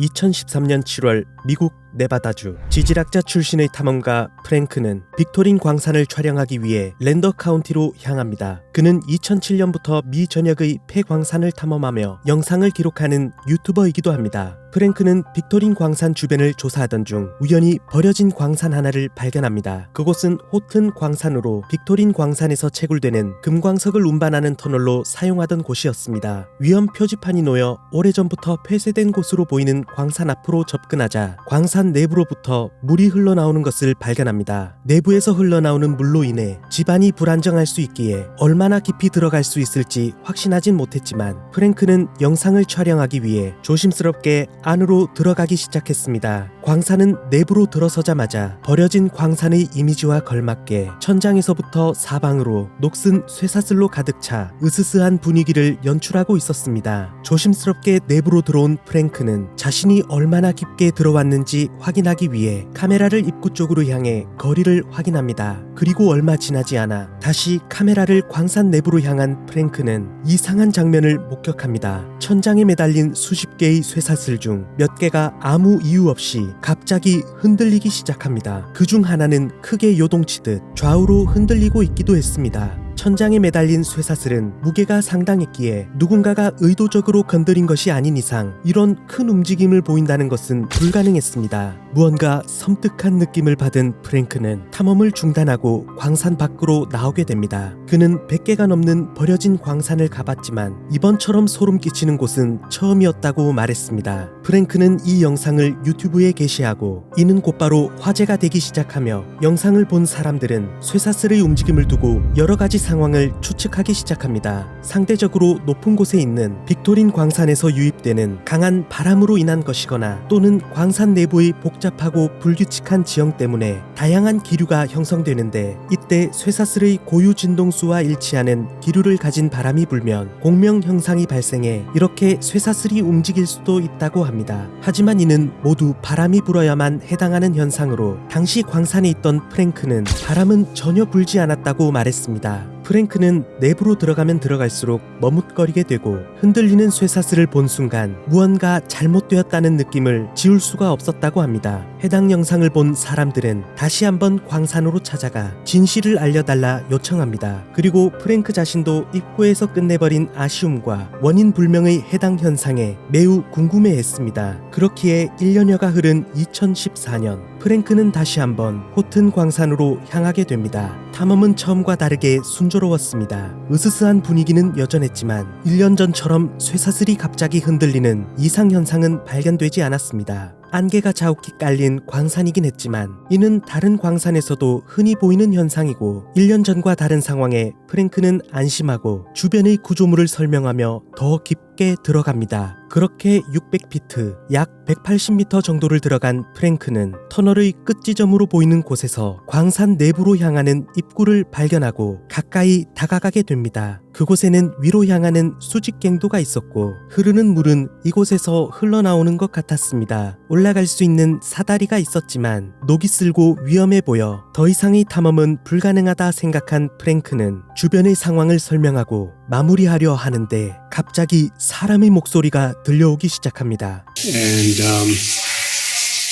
2013년 7월 미국 네바다주 지질학자 출신의 탐험가 프랭크는 빅토린 광산을 촬영하기 위해 랜더 카운티로 향합니다. 그는 2007년부터 미 전역의 폐광산을 탐험하며 영상을 기록하는 유튜버이기도 합니다. 프랭크는 빅토린 광산 주변을 조사하던 중 우연히 버려진 광산 하나를 발견합니다. 그곳은 호튼 광산으로 빅토린 광산에서 채굴되는 금광석을 운반하는 터널로 사용하던 곳이었습니다. 위험 표지판이 놓여 오래전부터 폐쇄된 곳으로 보이는 광산 앞으로 접근하자 광산 내부로부터 물이 흘러나오는 것을 발견합니다. 내부에서 흘러나오는 물로 인해 집안이 불안정할 수 있기에 얼마나 깊이 들어갈 수 있을지 확신하진 못했지만 프랭크는 영상을 촬영하기 위해 조심스럽게 안으로 들어가기 시작했습니다. 광산은 내부로 들어서자마자 버려진 광산의 이미지와 걸맞게 천장에서부터 사방으로 녹슨 쇠사슬로 가득 차 으스스한 분위기를 연출하고 있었습니다. 조심스럽게 내부로 들어온 프랭크는 자신이 얼마나 깊게 들어왔는지 확인하기 위해 카메라를 입구 쪽으로 향해 거리를 확인합니다. 그리고 얼마 지나지 않아 다시 카메라를 광산 내부로 향한 프랭크는 이상한 장면을 목격합니다. 천장에 매달린 수십 개의 쇠사슬 중 몇 개가 아무 이유 없이 갑자기 흔들리기 시작합니다. 그중 하나는 크게 요동치듯 좌우로 흔들리고 있기도 했습니다. 천장에 매달린 쇠사슬은 무게가 상당했기에 누군가가 의도적으로 건드린 것이 아닌 이상 이런 큰 움직임을 보인다는 것은 불가능했습니다. 무언가 섬뜩한 느낌을 받은 프랭크는 탐험을 중단하고 광산 밖으로 나오게 됩니다. 그는 100개가 넘는 버려진 광산을 가봤지만 이번처럼 소름 끼치는 곳은 처음이었다고 말했습니다. 프랭크는 이 영상을 유튜브에 게시하고 이는 곧바로 화제가 되기 시작하며 영상을 본 사람들은 쇠사슬의 움직임을 두고 여러 가지 상황을 추측하기 시작합니다. 상대적으로 높은 곳에 있는 빅토린 광산에서 유입되는 강한 바람으로 인한 것이거나 또는 광산 내부의 복잡하고 불규칙한 지형 때문에 다양한 기류가 형성되는데 이때 쇠사슬의 고유 진동수와 일치하는 기류를 가진 바람이 불면 공명 현상이 발생해 이렇게 쇠사슬이 움직일 수도 있다고 합니다. 하지만 이는 모두 바람이 불어야만 해당하는 현상으로 당시 광산에 있던 프랭크는 바람은 전혀 불지 않았다고 말했습니다. 프랭크는 내부로 들어가면 들어갈수록 머뭇거리게 되고 흔들리는 쇠사슬을 본 순간 무언가 잘못되었다는 느낌을 지울 수가 없었다고 합니다. 해당 영상을 본 사람들은 다시 한번 광산으로 찾아가 진실을 알려달라 요청합니다. 그리고 프랭크 자신도 입구에서 끝내버린 아쉬움과 원인 불명의 해당 현상에 매우 궁금해했습니다. 그렇기에 1년여가 흐른 2014년 프랭크는 다시 한번 호튼 광산으로 향하게 됩니다. 탐험은 처음과 다르게 순조로웠습니다. 으스스한 분위기는 여전했지만 1년 전처럼 쇠사슬이 갑자기 흔들리는 이상 현상은 발견되지 않았습니다. 안개가 자욱히 깔린 광산이긴 했지만 이는 다른 광산에서도 흔히 보이는 현상이고 1년 전과 다른 상황에 프랭크는 안심하고 주변의 구조물을 설명하며 더 깊게 들어갑니다. 그렇게 600피트, 약 180m 정도를 들어간 프랭크는 터널의 끝 지점으로 보이는 곳에서 광산 내부로 향하는 입구를 발견하고 가까이 다가가게 됩니다. 그곳에는 위로 향하는 수직갱도가 있었고 흐르는 물은 이곳에서 흘러나오는 것 같았습니다. 올라갈 수 있는 사다리가 있었지만 녹이 슬고 위험해 보여 더 이상의 탐험은 불가능하다 생각한 프랭크는 주변의 상황을 설명하고 마무리하려 하는데 갑자기 사람의 목소리가 들려오기 시작합니다. And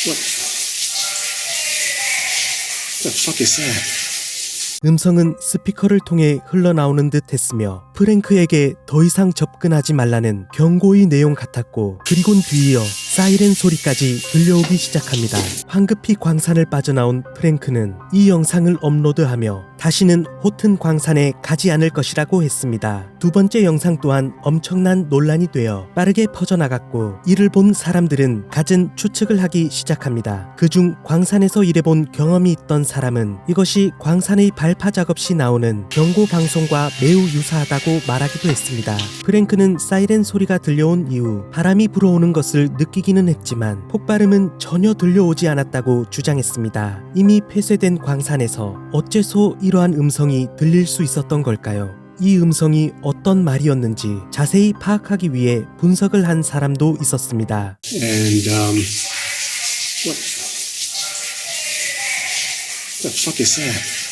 what the fuck is that? 음성은 스피커를 통해 흘러나오는 듯 했으며 프랭크에게 더 이상 접근하지 말라는 경고의 내용 같았고 그리곤 뒤이어 사이렌 소리까지 들려오기 시작합니다. 황급히 광산을 빠져나온 프랭크는 이 영상을 업로드하며 다시는 호튼 광산에 가지 않을 것이라고 했습니다. 두 번째 영상 또한 엄청난 논란이 되어 빠르게 퍼져나갔고 이를 본 사람들은 갖은 추측을 하기 시작합니다. 그중 광산에서 일해본 경험이 있던 사람은 이것이 광산의 발파 작업 시 나오는 경고 방송과 매우 유사하다고 말하기도 했습니다. 프랭크는 사이렌 소리가 들려온 이후 바람이 불어오는 것을 느끼기는 했지만 폭발음은 전혀 들려오지 않았다고 주장했습니다. 이미 폐쇄된 광산에서 어째서 이러한 음성이 들릴 수 있었던 걸까요? 이 음성이 어떤 말이었는지 자세히 파악하기 위해 분석을 한 사람도 있었습니다. And what the fuck is that?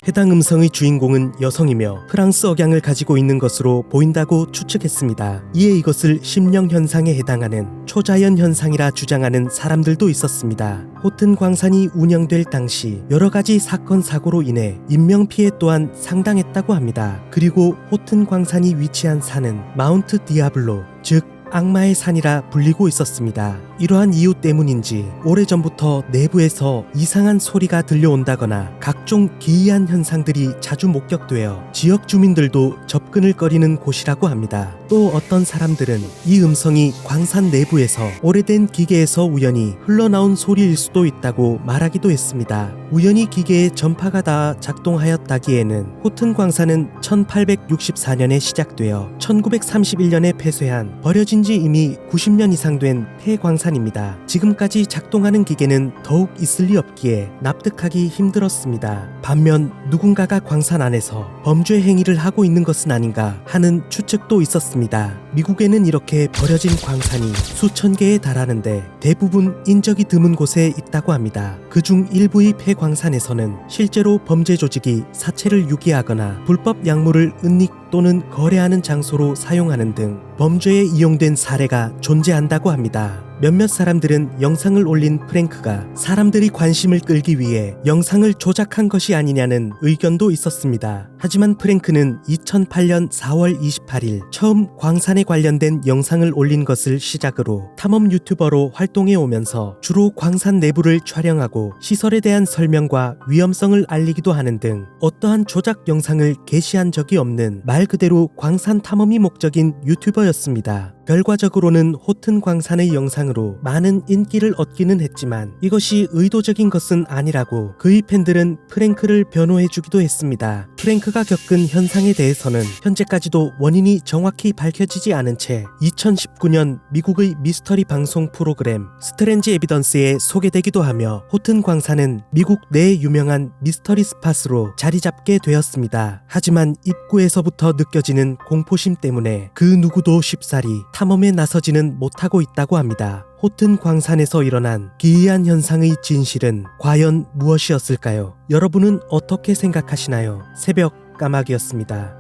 해당 음성의 주인공은 여성이며 프랑스 억양을 가지고 있는 것으로 보인다고 추측했습니다. 이에 이것을 심령 현상에 해당하는 초자연 현상이라 주장하는 사람들도 있었습니다. 호튼 광산이 운영될 당시 여러 가지 사건 사고로 인해 인명 피해 또한 상당했다고 합니다. 그리고 호튼 광산이 위치한 산은 마운트 디아블로, 즉 악마의 산이라 불리고 있었습니다. 이러한 이유 때문인지 오래전부터 내부에서 이상한 소리가 들려온다거나 각종 기이한 현상들이 자주 목격되어 지역 주민들도 접근을 꺼리는 곳이라고 합니다. 또 어떤 사람들은 이 음성이 광산 내부에서 오래된 기계에서 우연히 흘러나온 소리일 수도 있다고 말하기도 했습니다. 우연히 기계에 전파가 닿아 작동하였다기에는 호튼 광산은 1864년에 시작되어 1931년에 폐쇄한 버려진 지 이미 90년 이상 된 폐광산입니다. 지금까지 작동하는 기계는 더욱 있을 리 없기에 납득하기 힘들었습니다. 반면 누군가가 광산 안에서 범죄 행위를 하고 있는 것은 아닌가 하는 추측도 있었습니다. 미국에는 이렇게 버려진 광산이 수천 개에 달하는데 대부분 인적이 드문 곳에 있다고 합니다. 그중 일부의 폐광산에서는 실제로 범죄 조직이 사체를 유기하거나 불법 약물을 은닉 또는 거래하는 장소로 사용하는 등 범죄에 이용된 사례가 존재한다고 합니다. 몇몇 사람들은 영상을 올린 프랭크가 사람들이 관심을 끌기 위해 영상을 조작한 것이 아니냐는 의견도 있었습니다. 하지만 프랭크는 2008년 4월 28일 처음 광산에 관련된 영상을 올린 것을 시작으로 탐험 유튜버로 활동해 오면서 주로 광산 내부를 촬영하고 시설에 대한 설명과 위험성을 알리기도 하는 등 어떠한 조작 영상을 게시한 적이 없는 말 그대로 광산 탐험이 목적인 유튜버였습니다. 결과적으로는 호튼 광산의 영상으로 많은 인기를 얻기는 했지만 이것이 의도적인 것은 아니라고 그의 팬들은 프랭크를 변호해주기도 했습니다. 프랭크가 겪은 현상에 대해서는 현재까지도 원인이 정확히 밝혀지지 않은 채 2019년 미국의 미스터리 방송 프로그램 스트레인지 에비던스에 소개되기도 하며 호튼 광산은 미국 내 유명한 미스터리 스팟으로 자리잡게 되었습니다. 하지만 입구에서부터 느껴지는 공포심 때문에 그 누구도 쉽사리 탐험에 나서지는 못하고 있다고 합니다. 호튼 광산에서 일어난 기이한 현상의 진실은 과연 무엇이었을까요? 여러분은 어떻게 생각하시나요? 새벽 까마귀였습니다.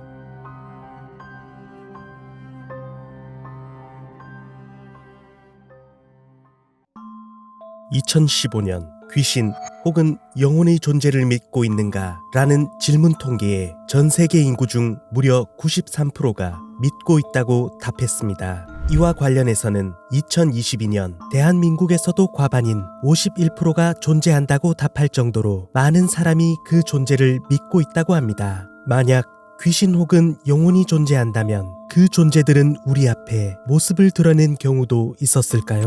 2015년 귀신 혹은 영혼의 존재를 믿고 있는가? 라는 질문 통계에 전 세계 인구 중 무려 93%가 믿고 있다고 답했습니다. 이와 관련해서는 2022년 대한민국에서도 과반인 51%가 존재한다고 답할 정도로 많은 사람이 그 존재를 믿고 있다고 합니다. 만약 귀신 혹은 영혼이 존재한다면 그 존재들은 우리 앞에 모습을 드러낸 경우도 있었을까요?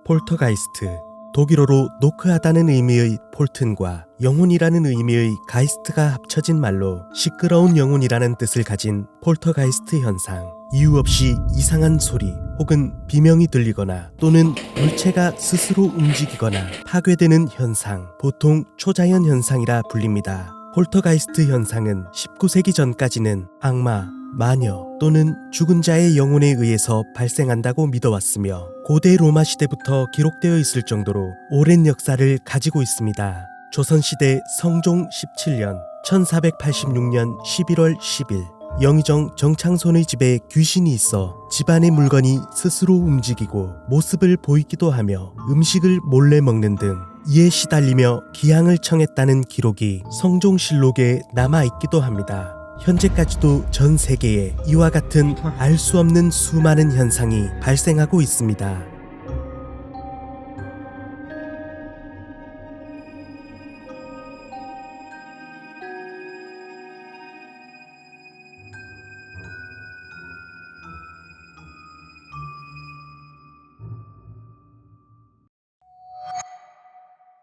폴터가이스트, 독일어로 노크하다는 의미의 폴튼과 영혼이라는 의미의 가이스트가 합쳐진 말로 시끄러운 영혼이라는 뜻을 가진 폴터가이스트 현상. 이유 없이 이상한 소리 혹은 비명이 들리거나 또는 물체가 스스로 움직이거나 파괴되는 현상, 보통 초자연 현상이라 불립니다. 폴터가이스트 현상은 19세기 전까지는 악마, 마녀 또는 죽은 자의 영혼에 의해서 발생한다고 믿어왔으며 고대 로마 시대부터 기록되어 있을 정도로 오랜 역사를 가지고 있습니다. 조선시대 성종 17년 1486년 11월 10일 영의정 정창손의 집에 귀신이 있어 집안의 물건이 스스로 움직이고 모습을 보이기도 하며 음식을 몰래 먹는 등 이에 시달리며 기양을 청했다는 기록이 성종실록에 남아있기도 합니다. 현재까지도 전 세계에 이와 같은 알 수 없는 수많은 현상이 발생하고 있습니다.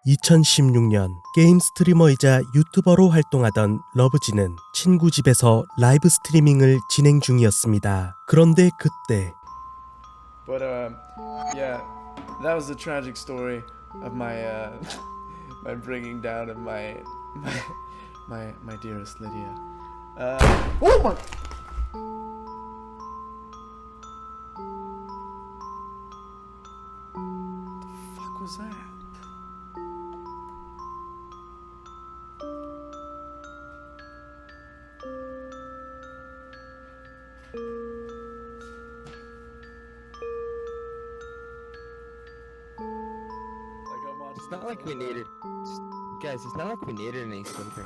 (2016년) 게임 스트리머이자 유튜버로 활동하던 러브지는 친구 집에서 라이브 스트리밍을 진행 중이었습니다. 그런데 그때 But yeah, that was the tragic story of my my bringing down of my dearest Lydia. Oh my! The fuck was that? It's not like we needed. Guys, it's not like we needed any slipping.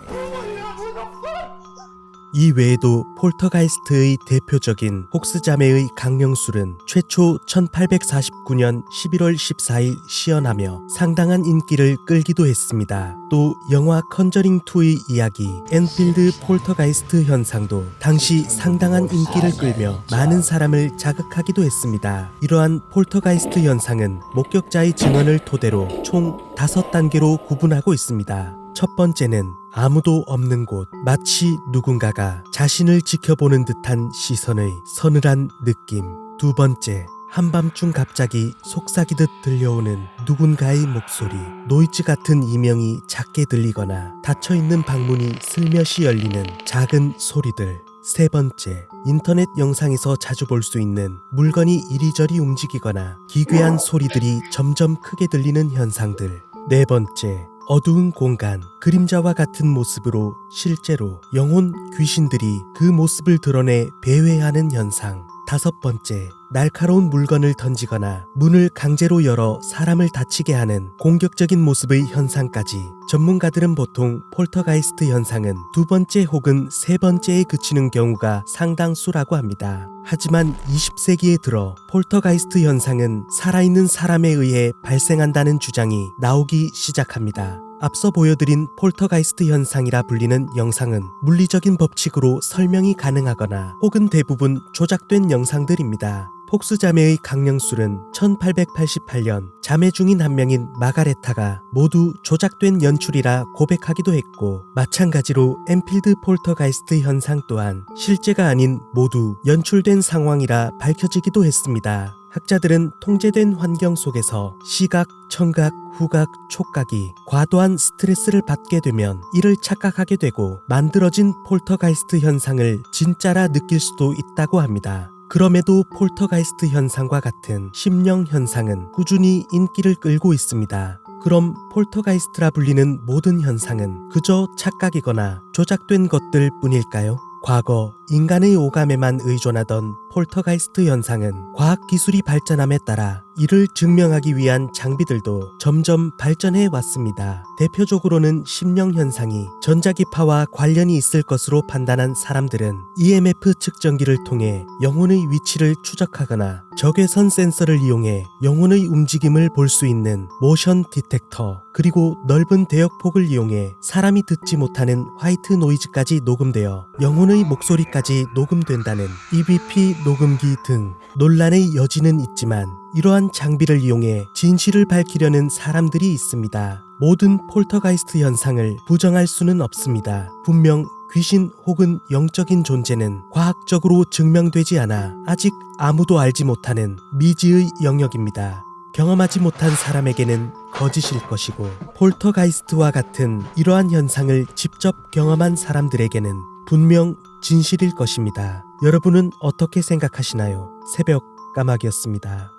이 외에도 폴터가이스트의 대표적인 혹스자매의 강령술은 최초 1849년 11월 14일 시연하며 상당한 인기를 끌기도 했습니다. 또 영화 컨저링2의 이야기 엔필드 폴터가이스트 현상도 당시 상당한 인기를 끌며 많은 사람을 자극하기도 했습니다. 이러한 폴터가이스트 현상은 목격자의 증언을 토대로 총 5단계로 구분하고 있습니다. 첫 번째는 아무도 없는 곳, 마치 누군가가 자신을 지켜보는 듯한 시선의 서늘한 느낌. 두 번째, 한밤중 갑자기 속삭이듯 들려오는 누군가의 목소리, 노이즈 같은 이명이 작게 들리거나 닫혀있는 방문이 슬며시 열리는 작은 소리들. 세 번째, 인터넷 영상에서 자주 볼 수 있는 물건이 이리저리 움직이거나 기괴한 소리들이 점점 크게 들리는 현상들. 네 번째, 어두운 공간, 그림자와 같은 모습으로 실제로 영혼 귀신들이 그 모습을 드러내 배회하는 현상. 다섯 번째, 날카로운 물건을 던지거나 문을 강제로 열어 사람을 다치게 하는 공격적인 모습의 현상까지. 전문가들은 보통 폴터가이스트 현상은 두 번째 혹은 세 번째에 그치는 경우가 상당수라고 합니다. 하지만 20세기에 들어 폴터가이스트 현상은 살아있는 사람에 의해 발생한다는 주장이 나오기 시작합니다. 앞서 보여드린 폴터가이스트 현상이라 불리는 영상은 물리적인 법칙으로 설명이 가능하거나 혹은 대부분 조작된 영상들입니다. 폭스 자매의 강령술은 1888년 자매 중인 한 명인 마가레타가 모두 조작된 연출이라 고백하기도 했고, 마찬가지로 엔필드 폴터가이스트 현상 또한 실제가 아닌 모두 연출된 상황이라 밝혀지기도 했습니다. 학자들은 통제된 환경 속에서 시각, 청각, 후각, 촉각이 과도한 스트레스를 받게 되면 이를 착각하게 되고 만들어진 폴터가이스트 현상을 진짜라 느낄 수도 있다고 합니다. 그럼에도 폴터가이스트 현상과 같은 심령 현상은 꾸준히 인기를 끌고 있습니다. 그럼 폴터가이스트라 불리는 모든 현상은 그저 착각이거나 조작된 것들 뿐일까요? 과거 인간의 오감에만 의존하던 폴터가이스트 현상은 과학기술이 발전함에 따라 이를 증명하기 위한 장비들도 점점 발전해 왔습니다. 대표적으로는 심령현상이 전자기파와 관련이 있을 것으로 판단한 사람들은 EMF 측정기를 통해 영혼의 위치를 추적하거나 적외선 센서를 이용해 영혼의 움직임을 볼 수 있는 모션 디텍터, 그리고 넓은 대역폭을 이용해 사람이 듣지 못하는 화이트 노이즈까지 녹음되어 영혼의 목소리까지 녹음된다는 EVP 녹음기 등 논란의 여지는 있지만, 이러한 장비를 이용해 진실을 밝히려는 사람들이 있습니다. 모든 폴터가이스트 현상을 부정할 수는 없습니다. 분명 귀신 혹은 영적인 존재는 과학적으로 증명되지 않아 아직 아무도 알지 못하는 미지의 영역입니다. 경험하지 못한 사람에게는 거짓일 것이고, 폴터가이스트와 같은 이러한 현상을 직접 경험한 사람들에게는 분명 진실일 것입니다. 여러분은 어떻게 생각하시나요? 새벽 까마귀였습니다.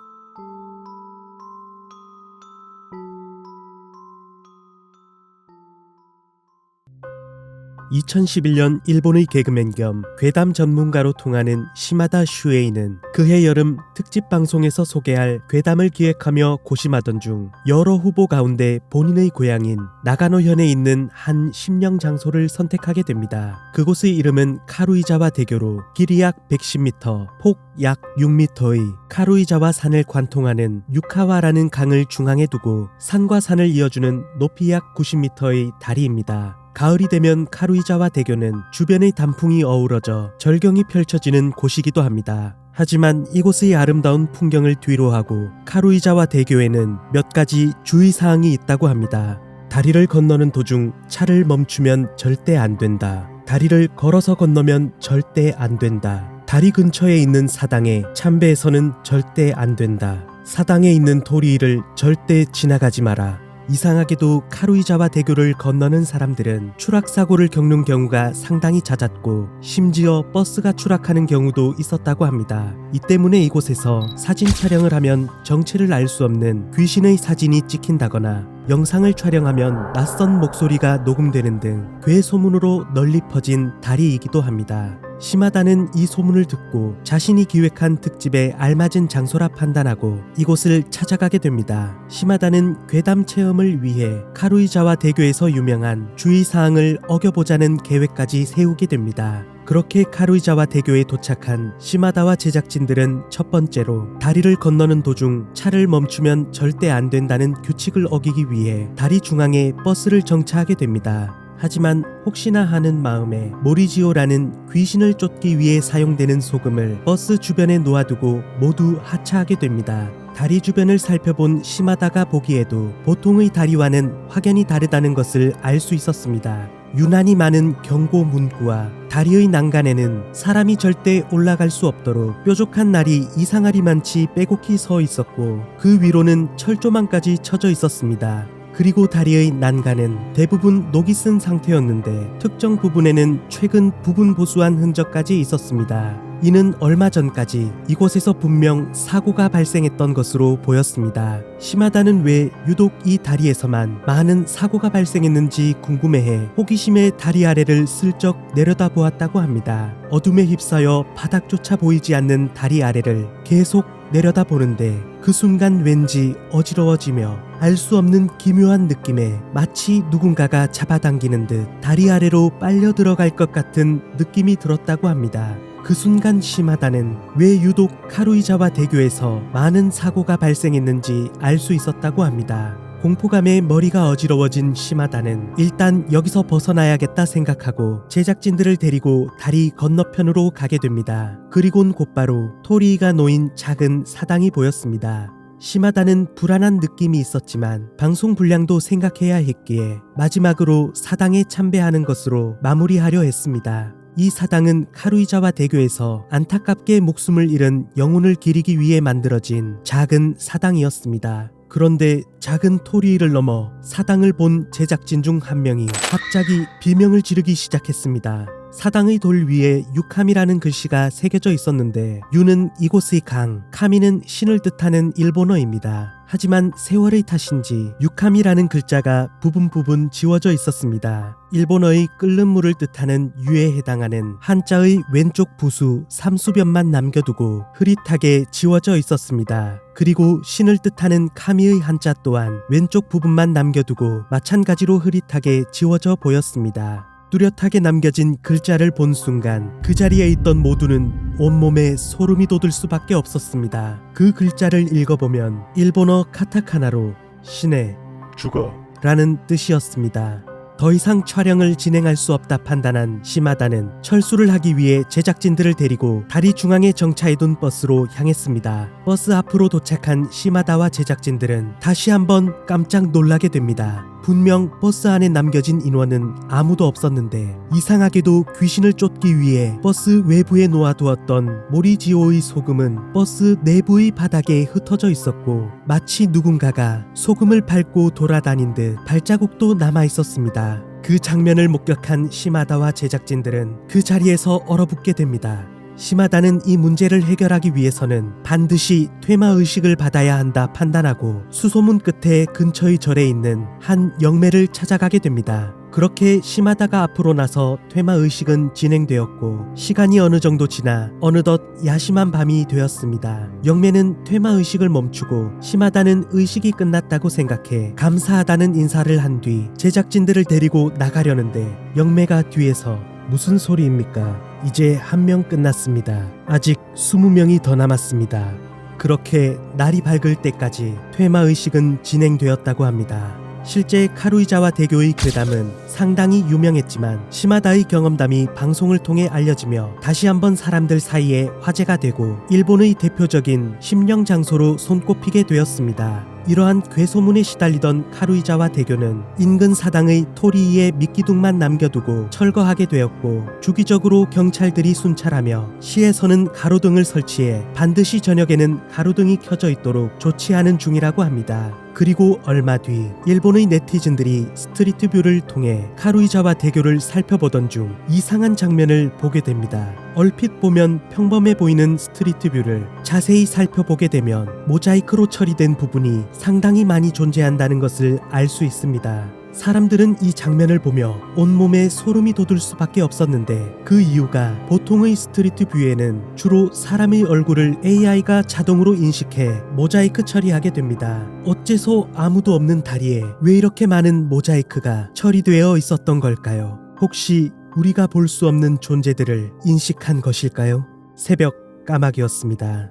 2011년 일본의 개그맨 겸 괴담 전문가로 통하는 시마다 슈에이는 그해 여름 특집 방송에서 소개할 괴담을 기획하며 고심하던 중 여러 후보 가운데 본인의 고향인 나가노현에 있는 한 심령 장소를 선택하게 됩니다. 그곳의 이름은 카루이자와 대교로 길이 약 110m, 폭 약 6m의 카루이자와 산을 관통하는 유카와라는 강을 중앙에 두고 산과 산을 이어주는 높이 약 90m의 다리입니다. 가을이 되면 카루이자와 대교는 주변의 단풍이 어우러져 절경이 펼쳐지는 곳이기도 합니다. 하지만 이곳의 아름다운 풍경을 뒤로하고 카루이자와 대교에는 몇 가지 주의사항이 있다고 합니다. 다리를 건너는 도중 차를 멈추면 절대 안 된다. 다리를 걸어서 건너면 절대 안 된다. 다리 근처에 있는 사당에 참배해서는 절대 안 된다. 사당에 있는 도리 위를 절대 지나가지 마라. 이상하게도 카루이자와 대교를 건너는 사람들은 추락사고를 겪는 경우가 상당히 잦았고, 심지어 버스가 추락하는 경우도 있었다고 합니다. 이 때문에 이곳에서 사진 촬영을 하면 정체를 알 수 없는 귀신의 사진이 찍힌다거나 영상을 촬영하면 낯선 목소리가 녹음되는 등 괴소문으로 널리 퍼진 다리이기도 합니다. 시마다는 이 소문을 듣고 자신이 기획한 특집에 알맞은 장소라 판단하고 이곳을 찾아가게 됩니다. 시마다는 괴담 체험을 위해 카루이자와 대교에서 유명한 주의사항을 어겨보자는 계획까지 세우게 됩니다. 그렇게 카루이자와 대교에 도착한 시마다와 제작진들은 첫 번째로 다리를 건너는 도중 차를 멈추면 절대 안 된다는 규칙을 어기기 위해 다리 중앙에 버스를 정차하게 됩니다. 하지만 혹시나 하는 마음에 모리지오라는 귀신을 쫓기 위해 사용되는 소금을 버스 주변에 놓아두고 모두 하차하게 됩니다. 다리 주변을 살펴본 시마다가 보기에도 보통의 다리와는 확연히 다르다는 것을 알 수 있었습니다. 유난히 많은 경고 문구와 다리의 난간에는 사람이 절대 올라갈 수 없도록 뾰족한 날이 이상하리만치 빼곡히 서 있었고 그 위로는 철조망까지 쳐져 있었습니다. 그리고 다리의 난간은 대부분 녹이 쓴 상태였는데 특정 부분에는 최근 부분 보수한 흔적까지 있었습니다. 이는 얼마 전까지 이곳에서 분명 사고가 발생했던 것으로 보였습니다. 시마다는 왜 유독 이 다리에서만 많은 사고가 발생했는지 궁금해해 호기심에 다리 아래를 슬쩍 내려다보았다고 합니다. 어둠에 휩싸여 바닥조차 보이지 않는 다리 아래를 계속 내려다보는데 그 순간 왠지 어지러워지며 알 수 없는 기묘한 느낌에 마치 누군가가 잡아당기는 듯 다리 아래로 빨려 들어갈 것 같은 느낌이 들었다고 합니다. 그 순간 시마다는 왜 유독 카루이자와 대교에서 많은 사고가 발생했는지 알 수 있었다고 합니다. 공포감에 머리가 어지러워진 시마다는 일단 여기서 벗어나야겠다 생각하고 제작진들을 데리고 다리 건너편으로 가게 됩니다. 그리곤 곧바로 토리이가 놓인 작은 사당이 보였습니다. 시마다는 불안한 느낌이 있었지만 방송 분량도 생각해야 했기에 마지막으로 사당에 참배하는 것으로 마무리하려 했습니다. 이 사당은 카루이자와 대교에서 안타깝게 목숨을 잃은 영혼을 기리기 위해 만들어진 작은 사당이었습니다. 그런데 작은 토리를 넘어 사당을 본 제작진 중 한 명이 갑자기 비명을 지르기 시작했습니다. 사당의 돌 위에 유카미라는 글씨가 새겨져 있었는데 유는 이곳의 강, 카미는 신을 뜻하는 일본어입니다. 하지만 세월의 탓인지 유카미라는 글자가 부분 지워져 있었습니다. 일본어의 끓는 물을 뜻하는 유에 해당하는 한자의 왼쪽 부수 3수변만 남겨두고 흐릿하게 지워져 있었습니다. 그리고 신을 뜻하는 카미의 한자 또한 왼쪽 부분만 남겨두고 마찬가지로 흐릿하게 지워져 보였습니다. 뚜렷하게 남겨진 글자를 본 순간 그 자리에 있던 모두는 온몸에 소름이 돋을 수밖에 없었습니다. 그 글자를 읽어보면 일본어 카타카나로 신의 죽어. 라는 뜻이었습니다. 더 이상 촬영을 진행할 수 없다 판단한 시마다는 철수를 하기 위해 제작진들을 데리고 다리 중앙에 정차해둔 버스로 향했습니다. 버스 앞으로 도착한 시마다와 제작진들은 다시 한번 깜짝 놀라게 됩니다. 분명 버스 안에 남겨진 인원은 아무도 없었는데 이상하게도 귀신을 쫓기 위해 버스 외부에 놓아두었던 모리지오의 소금은 버스 내부의 바닥에 흩어져 있었고 마치 누군가가 소금을 밟고 돌아다닌 듯 발자국도 남아 있었습니다. 그 장면을 목격한 시마다와 제작진들은 그 자리에서 얼어붙게 됩니다. 시마다는 이 문제를 해결하기 위해서는 반드시 퇴마의식을 받아야 한다 판단하고 수소문 끝에 근처의 절에 있는 한 영매를 찾아가게 됩니다. 그렇게 시마다가 앞으로 나서 퇴마의식은 진행되었고 시간이 어느 정도 지나 어느덧 야심한 밤이 되었습니다. 영매는 퇴마의식을 멈추고 시마다는 의식이 끝났다고 생각해 감사하다는 인사를 한 뒤 제작진들을 데리고 나가려는데 영매가 뒤에서 무슨 소리입니까? 이제 한 명 끝났습니다. 아직 20명이 더 남았습니다. 그렇게 날이 밝을 때까지 퇴마의식은 진행되었다고 합니다. 실제 카루이자와 대교의 괴담은 상당히 유명했지만 시마다의 경험담이 방송을 통해 알려지며 다시 한번 사람들 사이에 화제가 되고 일본의 대표적인 심령 장소로 손꼽히게 되었습니다. 이러한 괴소문에 시달리던 카루이자와 대교는 인근 사당의 토리이에 미끼둥만 남겨두고 철거하게 되었고 주기적으로 경찰들이 순찰하며 시에서는 가로등을 설치해 반드시 저녁에는 가로등이 켜져 있도록 조치하는 중이라고 합니다. 그리고 얼마 뒤 일본의 네티즌들이 스트리트뷰를 통해 카루이자와 대교를 살펴보던 중 이상한 장면을 보게 됩니다. 얼핏 보면 평범해 보이는 스트리트뷰를 자세히 살펴보게 되면 모자이크로 처리된 부분이 상당히 많이 존재한다는 것을 알 수 있습니다. 사람들은 이 장면을 보며 온몸에 소름이 돋을 수밖에 없었는데 그 이유가 보통의 스트리트 뷰에는 주로 사람의 얼굴을 AI가 자동으로 인식해 모자이크 처리하게 됩니다. 어째서 아무도 없는 다리에 왜 이렇게 많은 모자이크가 처리되어 있었던 걸까요? 혹시 우리가 볼 수 없는 존재들을 인식한 것일까요? 새벽 까마귀였습니다.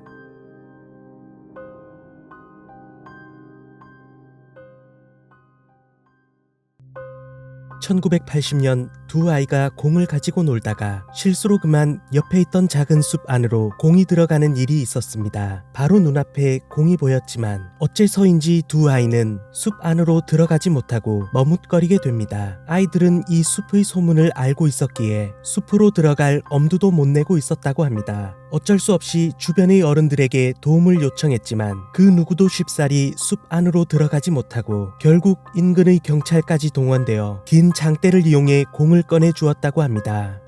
1980년 두 아이가 공을 가지고 놀다가 실수로 그만 옆에 있던 작은 숲 안으로 공이 들어가는 일이 있었습니다. 바로 눈앞에 공이 보였지만 어째서인지 두 아이는 숲 안으로 들어가지 못하고 머뭇거리게 됩니다. 아이들은 이 숲의 소문을 알고 있었기에 숲으로 들어갈 엄두도 못 내고 있었다고 합니다. 어쩔 수 없이 주변의 어른들에게 도움을 요청했지만 그 누구도 쉽사리 숲 안으로 들어가지 못하고 결국 인근의 경찰까지 동원되어 긴 장대를 이용해 공을 꺼내 주었다고 합니다.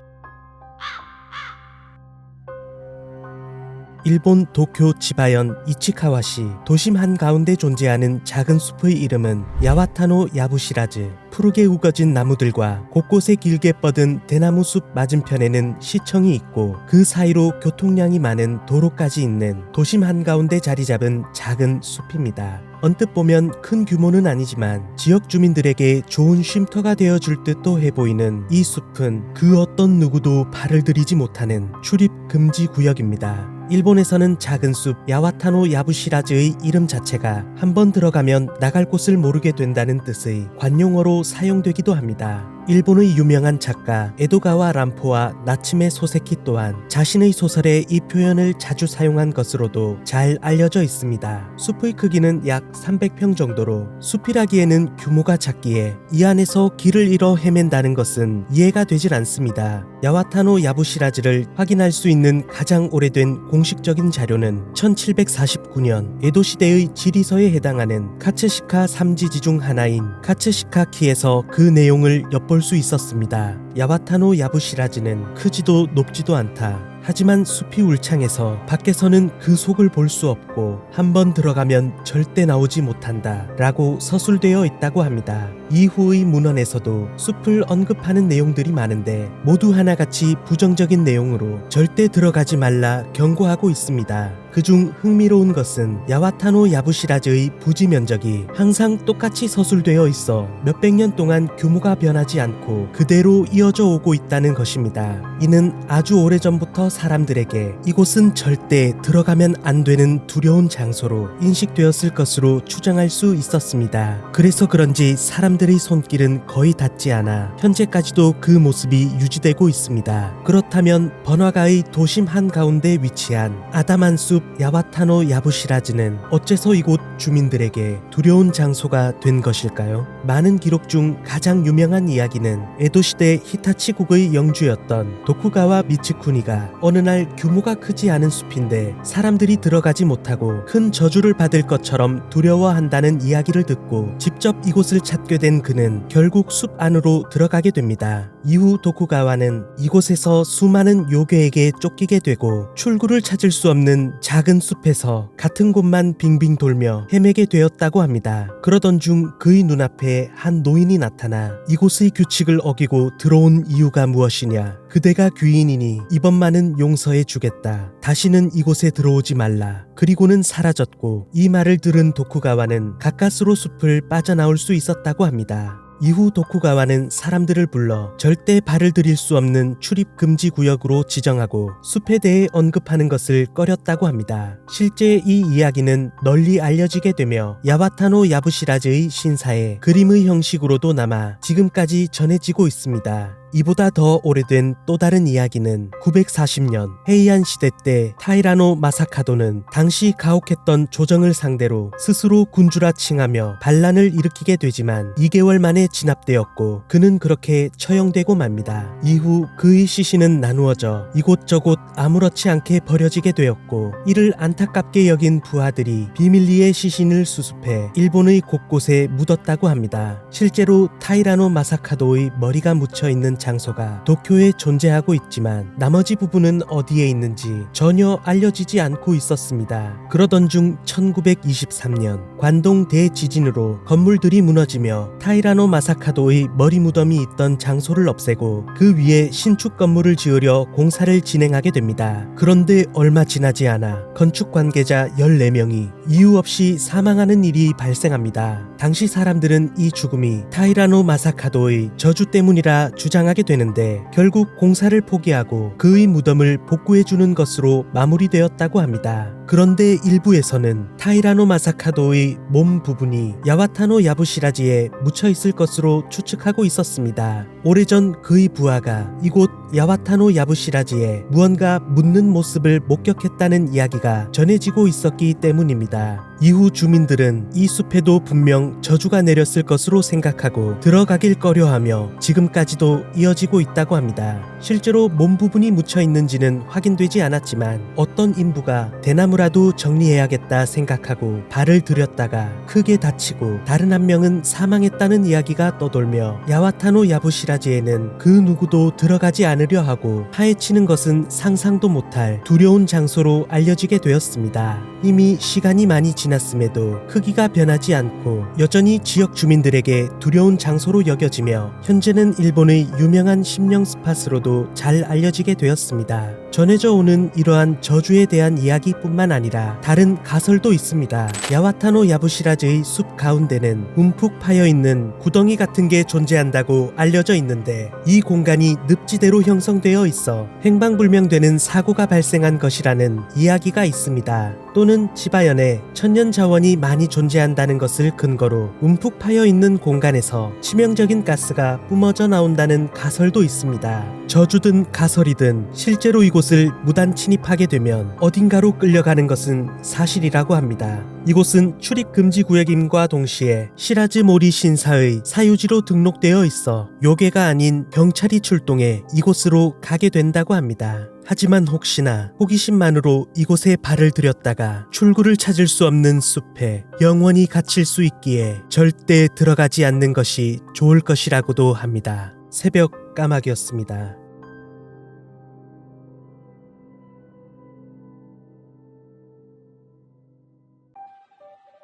일본 도쿄 지바현 이치카와시 도심 한가운데 존재하는 작은 숲의 이름은 야와타노 야부시라즈. 푸르게 우거진 나무들과 곳곳에 길게 뻗은 대나무 숲 맞은편에는 시청이 있고 그 사이로 교통량이 많은 도로까지 있는 도심 한가운데 자리 잡은 작은 숲입니다. 언뜻 보면 큰 규모는 아니지만 지역 주민들에게 좋은 쉼터가 되어줄 듯도 해보이는 이 숲은 그 어떤 누구도 발을 들이지 못하는 출입 금지 구역입니다. 일본에서는 작은 숲 야와타노 야부시라즈의 이름 자체가 한번 들어가면 나갈 곳을 모르게 된다는 뜻의 관용어로 사용되기도 합니다. 일본의 유명한 작가 에도가와 람포와 나츠메 소세키 또한 자신의 소설에 이 표현을 자주 사용한 것으로도 잘 알려져 있습니다. 숲의 크기는 약 300평 정도로 숲이라기에는 규모가 작기에 이 안에서 길을 잃어 헤맨다는 것은 이해가 되질 않습니다. 야와타노 야부시라즈를 확인할 수 있는 가장 오래된 공식적인 자료는 1749년 에도 시대의 지리서에 해당하는 카츠시카 3지지 중 하나인 카츠시카키에서 그 내용을 엿볼 수 있었습니다. 야와타노 야부시라즈는 크지도 높지도 않다. 하지만 숲이 울창해서 밖에서는 그 속을 볼 수 없고 한번 들어가면 절대 나오지 못한다 라고 서술되어 있다고 합니다. 이후의 문헌에서도 숲을 언급하는 내용들이 많은데 모두 하나같이 부정적인 내용으로 절대 들어가지 말라 경고하고 있습니다. 그중 흥미로운 것은 야와타노 야부시라즈의 부지 면적이 항상 똑같이 서술되어 있어 몇백 년 동안 규모가 변하지 않고 그대로 이어져 오고 있다는 것입니다. 이는 아주 오래전부터 사람들에게 이곳은 절대 들어가면 안 되는 두려운 장소로 인식되었을 것으로 추정할 수 있었습니다. 그래서 그런지 사람들의 손길은 거의 닿지 않아 현재까지도 그 모습이 유지되고 있습니다. 그렇다면 번화가의 도심 한가운데 위치한 아담한 숲 야와타노 야부시라즈는 어째서 이곳 주민들에게 두려운 장소가 된 것일까요? 많은 기록 중 가장 유명한 이야기는 에도시대 히타치국의 영주였던 도쿠가와 미츠쿠니가 어느 날 규모가 크지 않은 숲인데 사람들이 들어가지 못하고 큰 저주를 받을 것처럼 두려워한다는 이야기를 듣고 직접 이곳을 찾게 된 그는 결국 숲 안으로 들어가게 됩니다. 이후 도쿠가와는 이곳에서 수많은 요괴에게 쫓기게 되고 출구를 찾을 수 없는 작은 숲에서 같은 곳만 빙빙 돌며 헤매게 되었다고 합니다. 그러던 중 그의 눈앞에 한 노인이 나타나 이곳의 규칙을 어기고 들어온 이유가 무엇이냐? 그대가 귀인이니 이번만은 용서해 주겠다. 다시는 이곳에 들어오지 말라. 그리고는 사라졌고 이 말을 들은 도쿠가와는 가까스로 숲을 빠져나올 수 있었다고 합니다. 이후 도쿠가와는 사람들을 불러 절대 발을 들일 수 없는 출입 금지 구역으로 지정하고 숲에 대해 언급하는 것을 꺼렸다고 합니다. 실제 이 이야기는 널리 알려지게 되며 야와타노 야부시라즈의 신사에 그림의 형식으로도 남아 지금까지 전해지고 있습니다. 이보다 더 오래된 또 다른 이야기는 940년 헤이안 시대 때 타이라노 마사카도는 당시 가혹했던 조정을 상대로 스스로 군주라 칭하며 반란을 일으키게 되지만 2개월 만에 진압되었고 그는 그렇게 처형되고 맙니다. 이후 그의 시신은 나누어져 이곳저곳 아무렇지 않게 버려지게 되었고 이를 안타깝게 여긴 부하들이 비밀리에 시신을 수습해 일본의 곳곳에 묻었다고 합니다. 실제로 타이라노 마사카도의 머리가 묻혀있는 장소가 도쿄에 존재하고 있지만 나머지 부분은 어디에 있는지 전혀 알려지지 않고 있었습니다. 그러던 중 1923년 관동 대지진으로 건물들이 무너지며 타이라노 마사카도의 머리 무덤이 있던 장소를 없애고 그 위에 신축 건물을 지으려 공사를 진행하게 됩니다. 그런데 얼마 지나지 않아 건축 관계자 14명이 이유 없이 사망하는 일이 발생합니다. 당시 사람들은 이 죽음이 타이라노 마사카도의 저주 때문이라 주장하게 되는데 결국 공사를 포기하고 그의 무덤을 복구해주는 것으로 마무리되었다고 합니다. 그런데 일부에서는 타이라노 마사카도의 몸 부분이 야와타노 야부시라지에 묻혀 있을 것으로 추측하고 있었습니다. 오래전 그의 부하가 이곳 야와타노 야부시라지에 무언가 묻는 모습을 목격했다는 이야기가 전해지고 있었기 때문입니다. 이후 주민들은 이 숲에도 분명 저주가 내렸을 것으로 생각하고 들어가길 꺼려하며 지금까지도 이어지고 있다고 합니다. 실제로 몸 부분이 묻혀 있는지는 확인되지 않았지만 어떤 인부가 대나무라도 정리해야겠다 생각하고 발을 들였다가 크게 다치고 다른 한 명은 사망했다는 이야기가 떠돌며 야와타노 야부시라지에는 그 누구도 들어가지 않으려 하고 파헤치는 것은 상상도 못할 두려운 장소로 알려지게 되었습니다. 이미 시간이 많이 지났음에도 크기가 변하지 않고 여전히 지역 주민들에게 두려운 장소로 여겨지며 현재는 일본의 유명한 심령 스팟으로도 잘 알려지게 되었습니다. 전해져 오는 이러한 저주에 대한 이야기뿐만 아니라 다른 가설도 있습니다. 야와타노 야부시라즈의 숲 가운데는 움푹 파여있는 구덩이 같은 게 존재한다고 알려져 있는데 이 공간이 늪지대로 형성되어 있어 행방불명되는 사고가 발생한 것이라는 이야기가 있습니다. 또는 지바현에 천년 자원이 많이 존재한다는 것을 근거로 움푹 파여있는 공간에서 치명적인 가스가 뿜어져 나온다는 가설도 있습니다. 저주든 가설이든 실제로 이곳을 무단 침입하게 되면 어딘가로 끌려가는 것은 사실이라고 합니다. 이곳은 출입 금지 구역임과 동시에 시라즈 모리 신사의 사유지로 등록되어 있어 요괴가 아닌 경찰이 출동해 이곳으로 가게 된다고 합니다. 하지만 혹시나 호기심만으로 이곳에 발을 들였다가 출구를 찾을 수 없는 숲에 영원히 갇힐 수 있기에 절대 들어가지 않는 것이 좋을 것이라고도 합니다. 새벽 까마귀였습니다.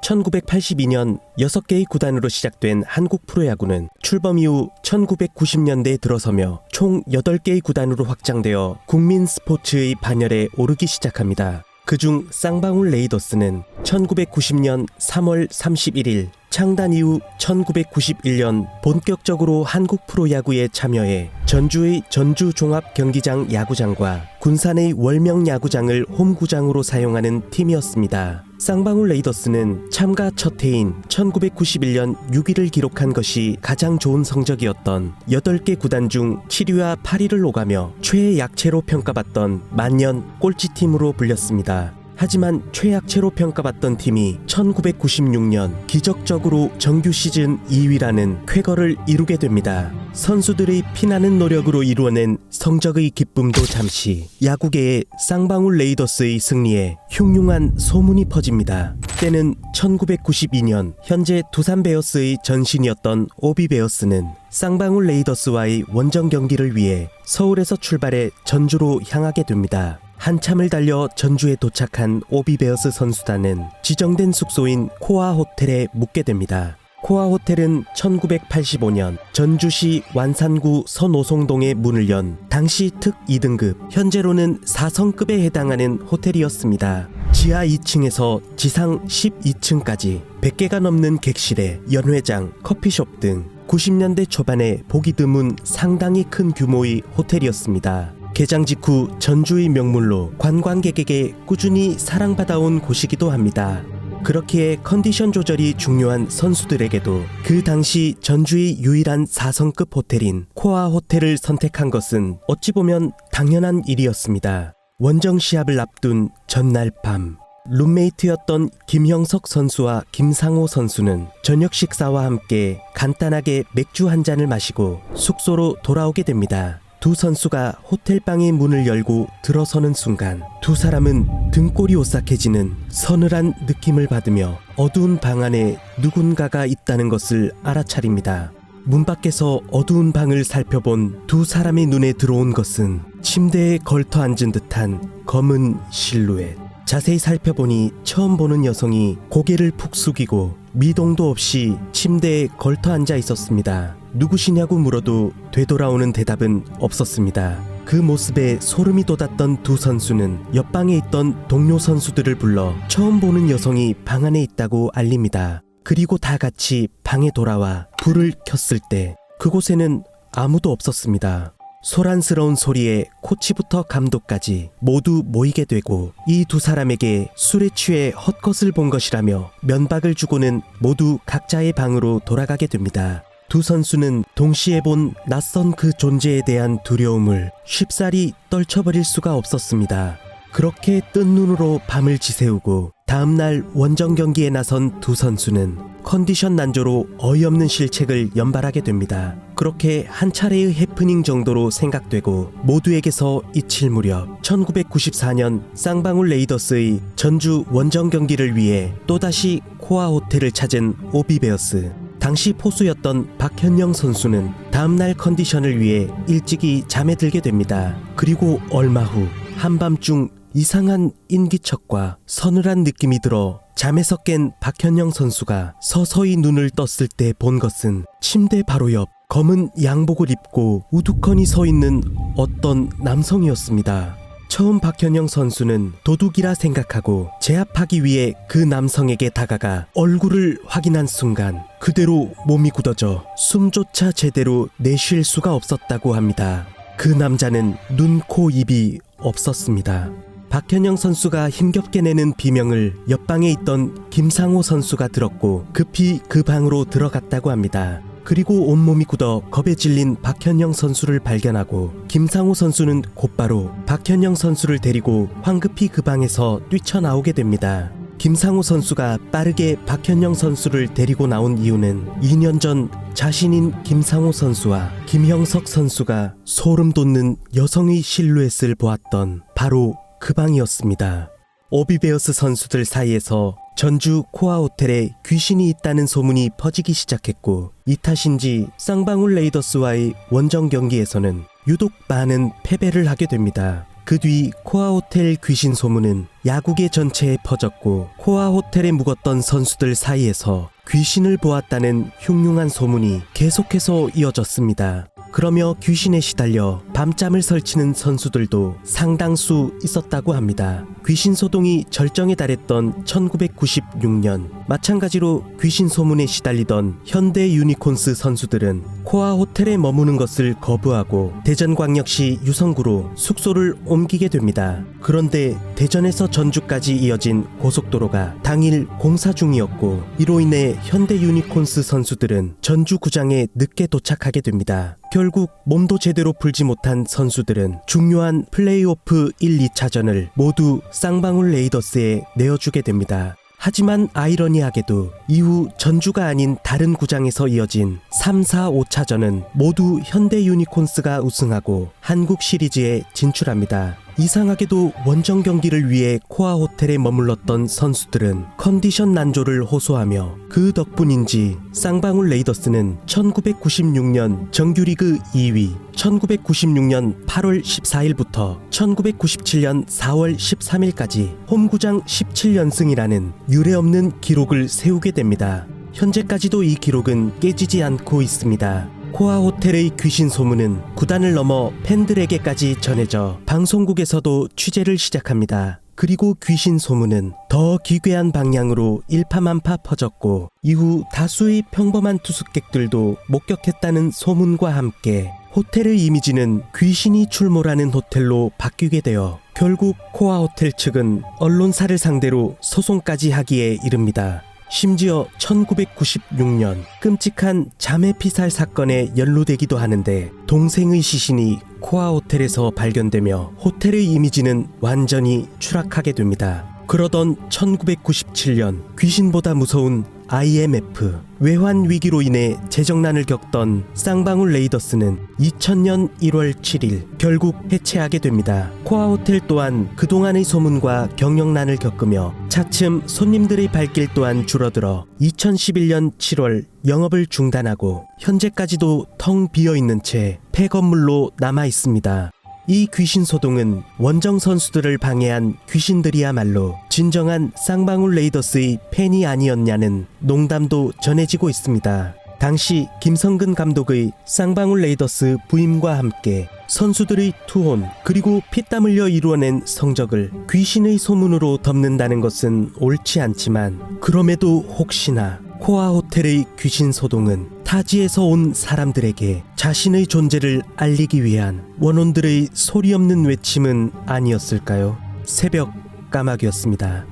(1982년) 6개의 구단으로 시작된 한국 프로야구는 출범 이후 1990년대에 들어서며 총 8개의 구단으로 확장되어 국민 스포츠의 반열에 오르기 시작합니다. 그중 쌍방울 레이더스는 1990년 3월 31일 창단 이후 1991년 본격적으로 한국 프로야구에 참여해 전주의 전주종합경기장 야구장과 군산의 월명야구장을 홈구장으로 사용하는 팀이었습니다. 쌍방울 레이더스는 참가 첫 해인 1991년 6위를 기록한 것이 가장 좋은 성적이었던 8개 구단 중 7위와 8위를 오가며 최애 약체로 평가받던 만년 꼴찌팀으로 불렸습니다. 하지만 최약체로 평가받던 팀이 1996년 기적적으로 정규 시즌 2위라는 쾌거를 이루게 됩니다. 선수들의 피나는 노력으로 이루어낸 성적의 기쁨도 잠시 야구계의 쌍방울 레이더스의 승리에 흉흉한 소문이 퍼집니다. 때는 1992년 현재 두산 베어스의 전신이었던 오비 베어스는 쌍방울 레이더스와의 원정 경기를 위해 서울에서 출발해 전주로 향하게 됩니다. 한참을 달려 전주에 도착한 오비베어스 선수단은 지정된 숙소인 코아 호텔에 묵게 됩니다. 코아 호텔은 1985년 전주시 완산구 서노송동에 문을 연 당시 특 2등급, 현재로는 4성급에 해당하는 호텔이었습니다. 지하 2층에서 지상 12층까지 100개가 넘는 객실에 연회장, 커피숍 등 90년대 초반에 보기 드문 상당히 큰 규모의 호텔이었습니다. 개장 직후 전주의 명물로 관광객에게 꾸준히 사랑받아온 곳이기도 합니다. 그렇기에 컨디션 조절이 중요한 선수들에게도 그 당시 전주의 유일한 4성급 호텔인 코아 호텔을 선택한 것은 어찌 보면 당연한 일이었습니다. 원정 시합을 앞둔 전날 밤, 룸메이트였던 김형석 선수와 김상호 선수는 저녁 식사와 함께 간단하게 맥주 한 잔을 마시고 숙소로 돌아오게 됩니다. 두 선수가 호텔방의 문을 열고 들어서는 순간 두 사람은 등골이 오싹해지는 서늘한 느낌을 받으며 어두운 방 안에 누군가가 있다는 것을 알아차립니다. 문 밖에서 어두운 방을 살펴본 두 사람의 눈에 들어온 것은 침대에 걸터 앉은 듯한 검은 실루엣. 자세히 살펴보니 처음 보는 여성이 고개를 푹 숙이고 미동도 없이 침대에 걸터 앉아 있었습니다. 누구시냐고 물어도 되돌아오는 대답은 없었습니다. 그 모습에 소름이 돋았던 두 선수는 옆방에 있던 동료 선수들을 불러 처음 보는 여성이 방 안에 있다고 알립니다. 그리고 다 같이 방에 돌아와 불을 켰을 때 그곳에는 아무도 없었습니다. 소란스러운 소리에 코치부터 감독까지 모두 모이게 되고 이 두 사람에게 술에 취해 헛것을 본 것이라며 면박을 주고는 모두 각자의 방으로 돌아가게 됩니다. 두 선수는 동시에 본 낯선 그 존재에 대한 두려움을 쉽사리 떨쳐버릴 수가 없었습니다. 그렇게 뜬 눈으로 밤을 지새우고 다음날 원정 경기에 나선 두 선수는 컨디션 난조로 어이없는 실책을 연발하게 됩니다. 그렇게 한 차례의 해프닝 정도로 생각되고 모두에게서 잊힐 무렵 1994년 쌍방울 레이더스의 전주 원정 경기를 위해 또다시 코아 호텔을 찾은 오비베어스. 당시 포수였던 박현영 선수는 다음날 컨디션을 위해 일찍이 잠에 들게 됩니다. 그리고 얼마 후 한밤중 이상한 인기척과 서늘한 느낌이 들어 잠에서 깬 박현영 선수가 서서히 눈을 떴을 때 본 것은 침대 바로 옆 검은 양복을 입고 우두커니 서 있는 어떤 남성이었습니다. 처음 박현영 선수는 도둑이라 생각하고 제압하기 위해 그 남성에게 다가가 얼굴을 확인한 순간 그대로 몸이 굳어져 숨조차 제대로 내쉴 수가 없었다고 합니다. 그 남자는 눈, 코, 입이 없었습니다. 박현영 선수가 힘겹게 내는 비명을 옆방에 있던 김상호 선수가 들었고 급히 그 방으로 들어갔다고 합니다. 그리고 온몸이 굳어 겁에 질린 박현영 선수를 발견하고 김상호 선수는 곧바로 박현영 선수를 데리고 황급히 그 방에서 뛰쳐나오게 됩니다. 김상호 선수가 빠르게 박현영 선수를 데리고 나온 이유는 2년 전 자신인 김상호 선수와 김형석 선수가 소름 돋는 여성의 실루엣을 보았던 바로 그 방이었습니다. 오비베어스 선수들 사이에서 전주 코아 호텔에 귀신이 있다는 소문이 퍼지기 시작했고 이 탓인지 쌍방울 레이더스와의 원정 경기에서는 유독 많은 패배를 하게 됩니다. 그 뒤 코아 호텔 귀신 소문은 야구계 전체에 퍼졌고 코아 호텔에 묵었던 선수들 사이에서 귀신을 보았다는 흉흉한 소문이 계속해서 이어졌습니다. 그러며 귀신에 시달려 밤잠을 설치는 선수들도 상당수 있었다고 합니다. 귀신 소동이 절정에 달했던 1996년 마찬가지로 귀신 소문에 시달리던 현대 유니콘스 선수들은 코아 호텔에 머무는 것을 거부하고 대전광역시 유성구로 숙소를 옮기게 됩니다. 그런데 대전에서 전주까지 이어진 고속도로가 당일 공사 중이었고 이로 인해 현대 유니콘스 선수들은 전주구장에 늦게 도착하게 됩니다. 결국 몸도 제대로 풀지 못한 선수들은 중요한 플레이오프 1, 2차전을 모두 쌍방울 레이더스에 내어주게 됩니다. 하지만 아이러니하게도 이후 전주가 아닌 다른 구장에서 이어진 3, 4, 5차전은 모두 현대 유니콘스가 우승하고 한국 시리즈에 진출합니다. 이상하게도 원정 경기를 위해 코아 호텔에 머물렀던 선수들은 컨디션 난조를 호소하며 그 덕분인지 쌍방울 레이더스는 1996년 정규리그 2위, 1996년 8월 14일부터 1997년 4월 13일까지 홈구장 17연승이라는 유례없는 기록을 세우게 됩니다. 현재까지도 이 기록은 깨지지 않고 있습니다. 코아 호텔의 귀신 소문은 구단을 넘어 팬들에게까지 전해져 방송국에서도 취재를 시작합니다. 그리고 귀신 소문은 더 기괴한 방향으로 일파만파 퍼졌고 이후 다수의 평범한 투숙객들도 목격했다는 소문과 함께 호텔의 이미지는 귀신이 출몰하는 호텔로 바뀌게 되어 결국 코아 호텔 측은 언론사를 상대로 소송까지 하기에 이릅니다. 심지어 1996년 끔찍한 자매 피살 사건에 연루되기도 하는데 동생의 시신이 코아 호텔에서 발견되며 호텔의 이미지는 완전히 추락하게 됩니다. 그러던 1997년 귀신보다 무서운 IMF, 외환 위기로 인해 재정난을 겪던 쌍방울 레이더스는 2000년 1월 7일 결국 해체하게 됩니다. 코아 호텔 또한 그동안의 소문과 경영난을 겪으며 차츰 손님들의 발길 또한 줄어들어 2011년 7월 영업을 중단하고 현재까지도 텅 비어있는 채 폐건물로 남아 있습니다. 이 귀신 소동은 원정 선수들을 방해한 귀신들이야말로 진정한 쌍방울 레이더스의 팬이 아니었냐는 농담도 전해지고 있습니다. 당시 김성근 감독의 쌍방울 레이더스 부임과 함께 선수들의 투혼 그리고 피땀 흘려 이루어낸 성적을 귀신의 소문으로 덮는다는 것은 옳지 않지만 그럼에도 혹시나 코아 호텔의 귀신 소동은 타지에서 온 사람들에게 자신의 존재를 알리기 위한 원혼들의 소리 없는 외침은 아니었을까요? 새벽 까마귀였습니다.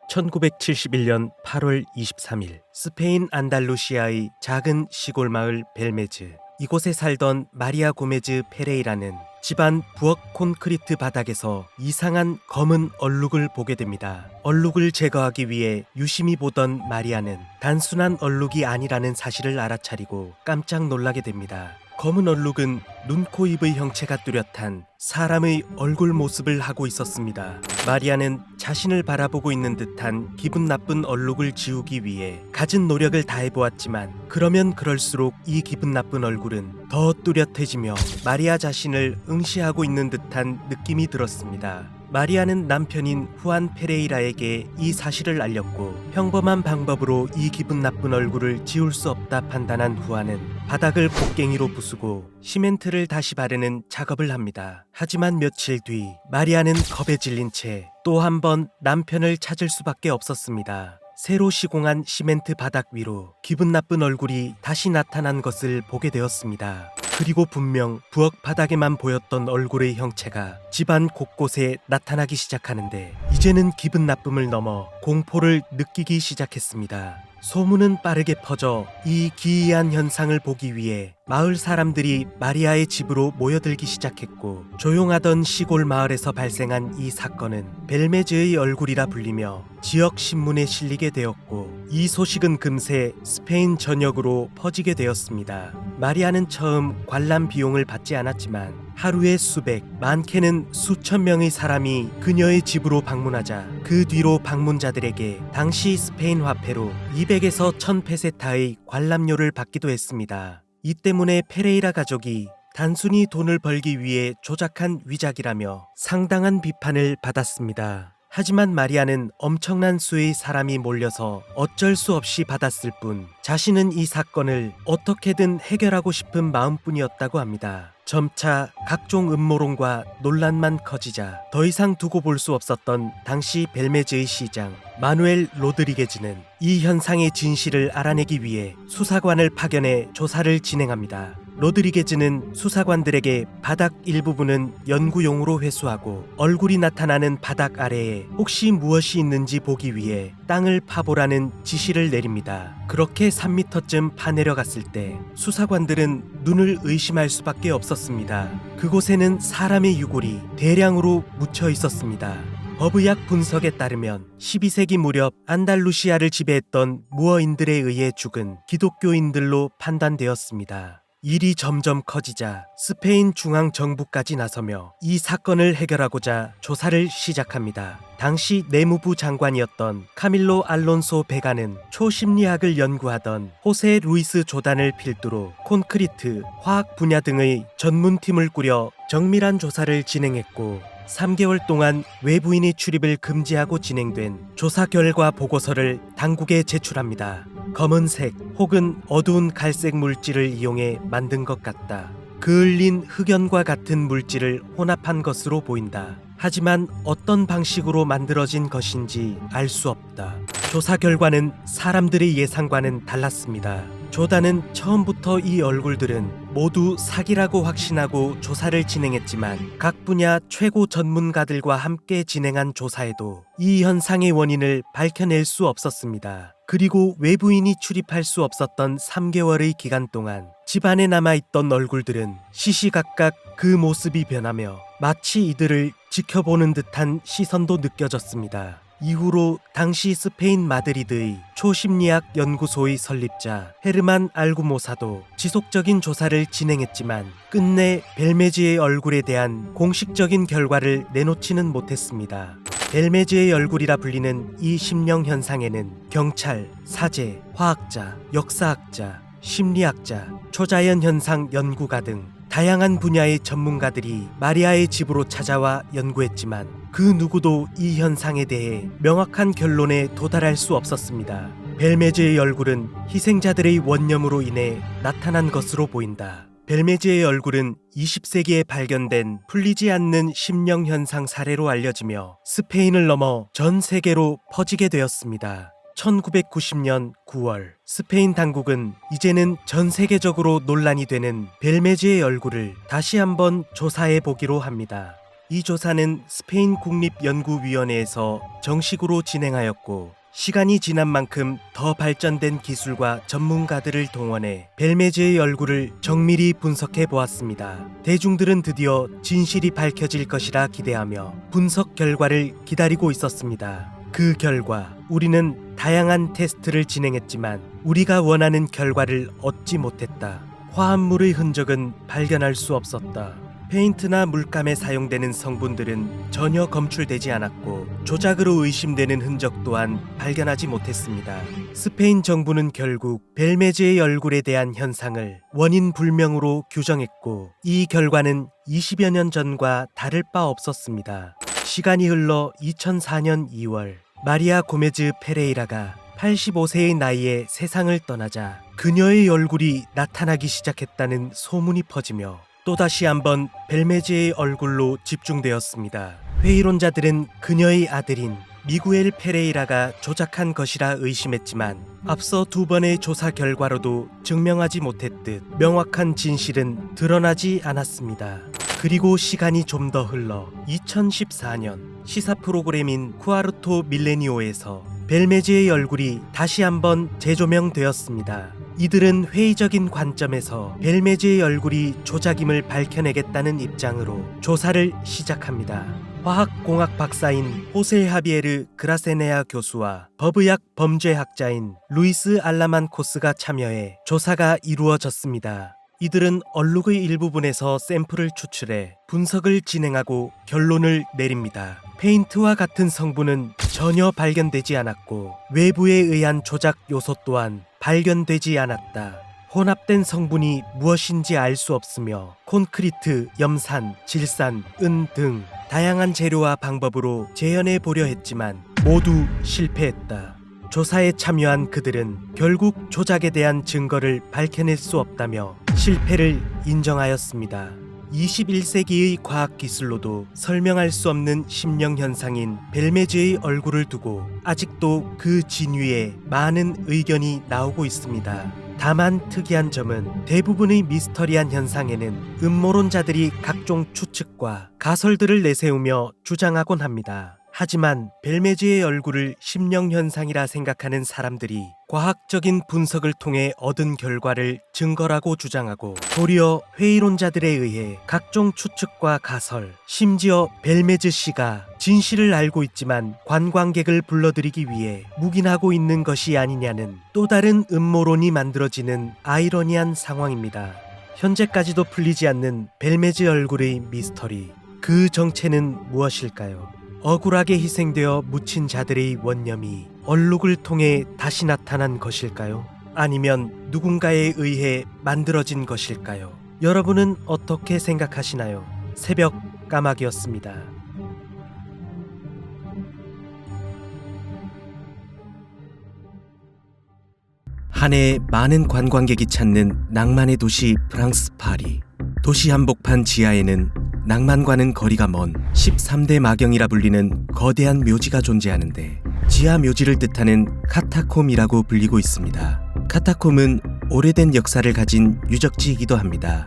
1971년 8월 23일 스페인 안달루시아의 작은 시골 마을 벨메즈, 이곳에 살던 마리아 고메즈 페레이라는 집안 부엌 콘크리트 바닥에서 이상한 검은 얼룩을 보게 됩니다. 얼룩을 제거하기 위해 유심히 보던 마리아는 단순한 얼룩이 아니라는 사실을 알아차리고 깜짝 놀라게 됩니다. 검은 얼룩은 눈, 코, 입의 형체가 뚜렷한 사람의 얼굴 모습을 하고 있었습니다. 마리아는 자신을 바라보고 있는 듯한 기분 나쁜 얼룩을 지우기 위해 갖은 노력을 다해보았지만 그러면 그럴수록 이 기분 나쁜 얼굴은 더 뚜렷해지며 마리아 자신을 응시하고 있는 듯한 느낌이 들었습니다. 마리아는 남편인 후안 페레이라에게 이 사실을 알렸고 평범한 방법으로 이 기분 나쁜 얼굴을 지울 수 없다 판단한 후안은 바닥을 곡괭이로 부수고 시멘트를 다시 바르는 작업을 합니다. 하지만 며칠 뒤 마리아는 겁에 질린 채 또 한 번 남편을 찾을 수밖에 없었습니다. 새로 시공한 시멘트 바닥 위로 기분 나쁜 얼굴이 다시 나타난 것을 보게 되었습니다. 그리고 분명 부엌 바닥에만 보였던 얼굴의 형체가 집안 곳곳에 나타나기 시작하는데 이제는 기분 나쁨을 넘어 공포를 느끼기 시작했습니다. 소문은 빠르게 퍼져 이 기이한 현상을 보기 위해 마을 사람들이 마리아의 집으로 모여들기 시작했고 조용하던 시골 마을에서 발생한 이 사건은 벨메즈의 얼굴이라 불리며 지역 신문에 실리게 되었고 이 소식은 금세 스페인 전역으로 퍼지게 되었습니다. 마리아는 처음 관람 비용을 받지 않았지만 하루에 수백, 많게는 수천 명의 사람이 그녀의 집으로 방문하자 그 뒤로 방문자들에게 당시 스페인 화폐로 200에서 1000페세타의 관람료를 받기도 했습니다. 이 때문에 페레이라 가족이 단순히 돈을 벌기 위해 조작한 위작이라며 상당한 비판을 받았습니다. 하지만 마리아는 엄청난 수의 사람이 몰려서 어쩔 수 없이 받았을 뿐 자신은 이 사건을 어떻게든 해결하고 싶은 마음뿐이었다고 합니다. 점차 각종 음모론과 논란만 커지자 더 이상 두고 볼 수 없었던 당시 벨메즈의 시장 마누엘 로드리게즈는 이 현상의 진실을 알아내기 위해 수사관을 파견해 조사를 진행합니다. 로드리게즈는 수사관들에게 바닥 일부분은 연구용으로 회수하고 얼굴이 나타나는 바닥 아래에 혹시 무엇이 있는지 보기 위해 땅을 파보라는 지시를 내립니다. 그렇게 3m쯤 파내려갔을 때 수사관들은 눈을 의심할 수밖에 없었습니다. 그곳에는 사람의 유골이 대량으로 묻혀 있었습니다. 법의학 분석에 따르면 12세기 무렵 안달루시아를 지배했던 무어인들에 의해 죽은 기독교인들로 판단되었습니다. 일이 점점 커지자 스페인 중앙정부까지 나서며 이 사건을 해결하고자 조사를 시작합니다. 당시 내무부 장관이었던 카밀로 알론소 베가는 초심리학을 연구하던 호세 루이스 조단을 필두로 콘크리트, 화학 분야 등의 전문팀을 꾸려 정밀한 조사를 진행했고 3개월 동안 외부인의 출입을 금지하고 진행된 조사 결과 보고서를 당국에 제출합니다. 검은색 혹은 어두운 갈색 물질을 이용해 만든 것 같다. 그을린 흑연과 같은 물질을 혼합한 것으로 보인다. 하지만 어떤 방식으로 만들어진 것인지 알 수 없다. 조사 결과는 사람들의 예상과는 달랐습니다. 조단은 처음부터 이 얼굴들은 모두 사기라고 확신하고 조사를 진행했지만 각 분야 최고 전문가들과 함께 진행한 조사에도 이 현상의 원인을 밝혀낼 수 없었습니다. 그리고 외부인이 출입할 수 없었던 3개월의 기간 동안 집안에 남아있던 얼굴들은 시시각각 그 모습이 변하며 마치 이들을 지켜보는 듯한 시선도 느껴졌습니다. 이후로 당시 스페인 마드리드의 초심리학 연구소의 설립자 헤르만 알구모사도 지속적인 조사를 진행했지만 끝내 벨메즈의 얼굴에 대한 공식적인 결과를 내놓지는 못했습니다. 벨메즈의 얼굴이라 불리는 이 심령 현상에는 경찰, 사제, 화학자, 역사학자, 심리학자, 초자연 현상 연구가 등 다양한 분야의 전문가들이 마리아의 집으로 찾아와 연구했지만 그 누구도 이 현상에 대해 명확한 결론에 도달할 수 없었습니다. 벨메즈의 얼굴은 희생자들의 원념으로 인해 나타난 것으로 보인다. 벨메즈의 얼굴은 20세기에 발견된 풀리지 않는 심령 현상 사례로 알려지며 스페인을 넘어 전 세계로 퍼지게 되었습니다. 1990년 9월 스페인 당국은 이제는 전 세계적으로 논란이 되는 벨메즈의 얼굴을 다시 한번 조사해 보기로 합니다. 이 조사는 스페인 국립연구위원회에서 정식으로 진행하였고 시간이 지난 만큼 더 발전된 기술과 전문가들을 동원해 벨메즈의 얼굴을 정밀히 분석해 보았습니다. 대중들은 드디어 진실이 밝혀질 것이라 기대하며 분석 결과를 기다리고 있었습니다. 그 결과 우리는 다양한 테스트를 진행했지만 우리가 원하는 결과를 얻지 못했다. 화합물의 흔적은 발견할 수 없었다. 페인트나 물감에 사용되는 성분들은 전혀 검출되지 않았고 조작으로 의심되는 흔적 또한 발견하지 못했습니다. 스페인 정부는 결국 벨메즈의 얼굴에 대한 현상을 원인 불명으로 규정했고 이 결과는 20여 년 전과 다를 바 없었습니다. 시간이 흘러 2004년 2월 마리아 고메즈 페레이라가 85세의 나이에 세상을 떠나자 그녀의 얼굴이 나타나기 시작했다는 소문이 퍼지며 또다시 한번 벨메즈의 얼굴로 집중되었습니다. 회의론자들은 그녀의 아들인 미구엘 페레이라가 조작한 것이라 의심했지만 앞서 두 번의 조사 결과로도 증명하지 못했듯 명확한 진실은 드러나지 않았습니다. 그리고 시간이 좀 더 흘러 2014년 시사 프로그램인 쿠아르토 밀레니오에서 벨메즈의 얼굴이 다시 한번 재조명되었습니다. 이들은 회의적인 관점에서 벨메즈의 얼굴이 조작임을 밝혀내겠다는 입장으로 조사를 시작합니다. 화학공학 박사인 호세 하비에르 그라세네아 교수와 법의학 범죄학자인 루이스 알라만 코스가 참여해 조사가 이루어졌습니다. 이들은 얼룩의 일부분에서 샘플을 추출해 분석을 진행하고 결론을 내립니다. 페인트와 같은 성분은 전혀 발견되지 않았고 외부에 의한 조작 요소 또한 발견되지 않았다. 혼합된 성분이 무엇인지 알 수 없으며 콘크리트, 염산, 질산, 은 등 다양한 재료와 방법으로 재현해 보려 했지만 모두 실패했다. 조사에 참여한 그들은 결국 조작에 대한 증거를 밝혀낼 수 없다며 실패를 인정하였습니다. 21세기의 과학기술로도 설명할 수 없는 심령 현상인 벨메즈의 얼굴을 두고 아직도 그 진위에 많은 의견이 나오고 있습니다. 다만 특이한 점은 대부분의 미스터리한 현상에는 음모론자들이 각종 추측과 가설들을 내세우며 주장하곤 합니다. 하지만 벨메즈의 얼굴을 심령현상이라 생각하는 사람들이 과학적인 분석을 통해 얻은 결과를 증거라고 주장하고 도리어 회의론자들에 의해 각종 추측과 가설, 심지어 벨메즈 씨가 진실을 알고 있지만 관광객을 불러들이기 위해 묵인하고 있는 것이 아니냐는 또 다른 음모론이 만들어지는 아이러니한 상황입니다. 현재까지도 풀리지 않는 벨메즈 얼굴의 미스터리, 그 정체는 무엇일까요? 억울하게 희생되어 묻힌 자들의 원념이 얼룩을 통해 다시 나타난 것일까요? 아니면 누군가에 의해 만들어진 것일까요? 여러분은 어떻게 생각하시나요? 새벽 까마귀였습니다. 한 해에 많은 관광객이 찾는 낭만의 도시 프랑스 파리. 도시 한복판 지하에는 낭만과는 거리가 먼 13대 마경이라 불리는 거대한 묘지가 존재하는데 지하 묘지를 뜻하는 카타콤이라고 불리고 있습니다. 카타콤은 오래된 역사를 가진 유적지이기도 합니다.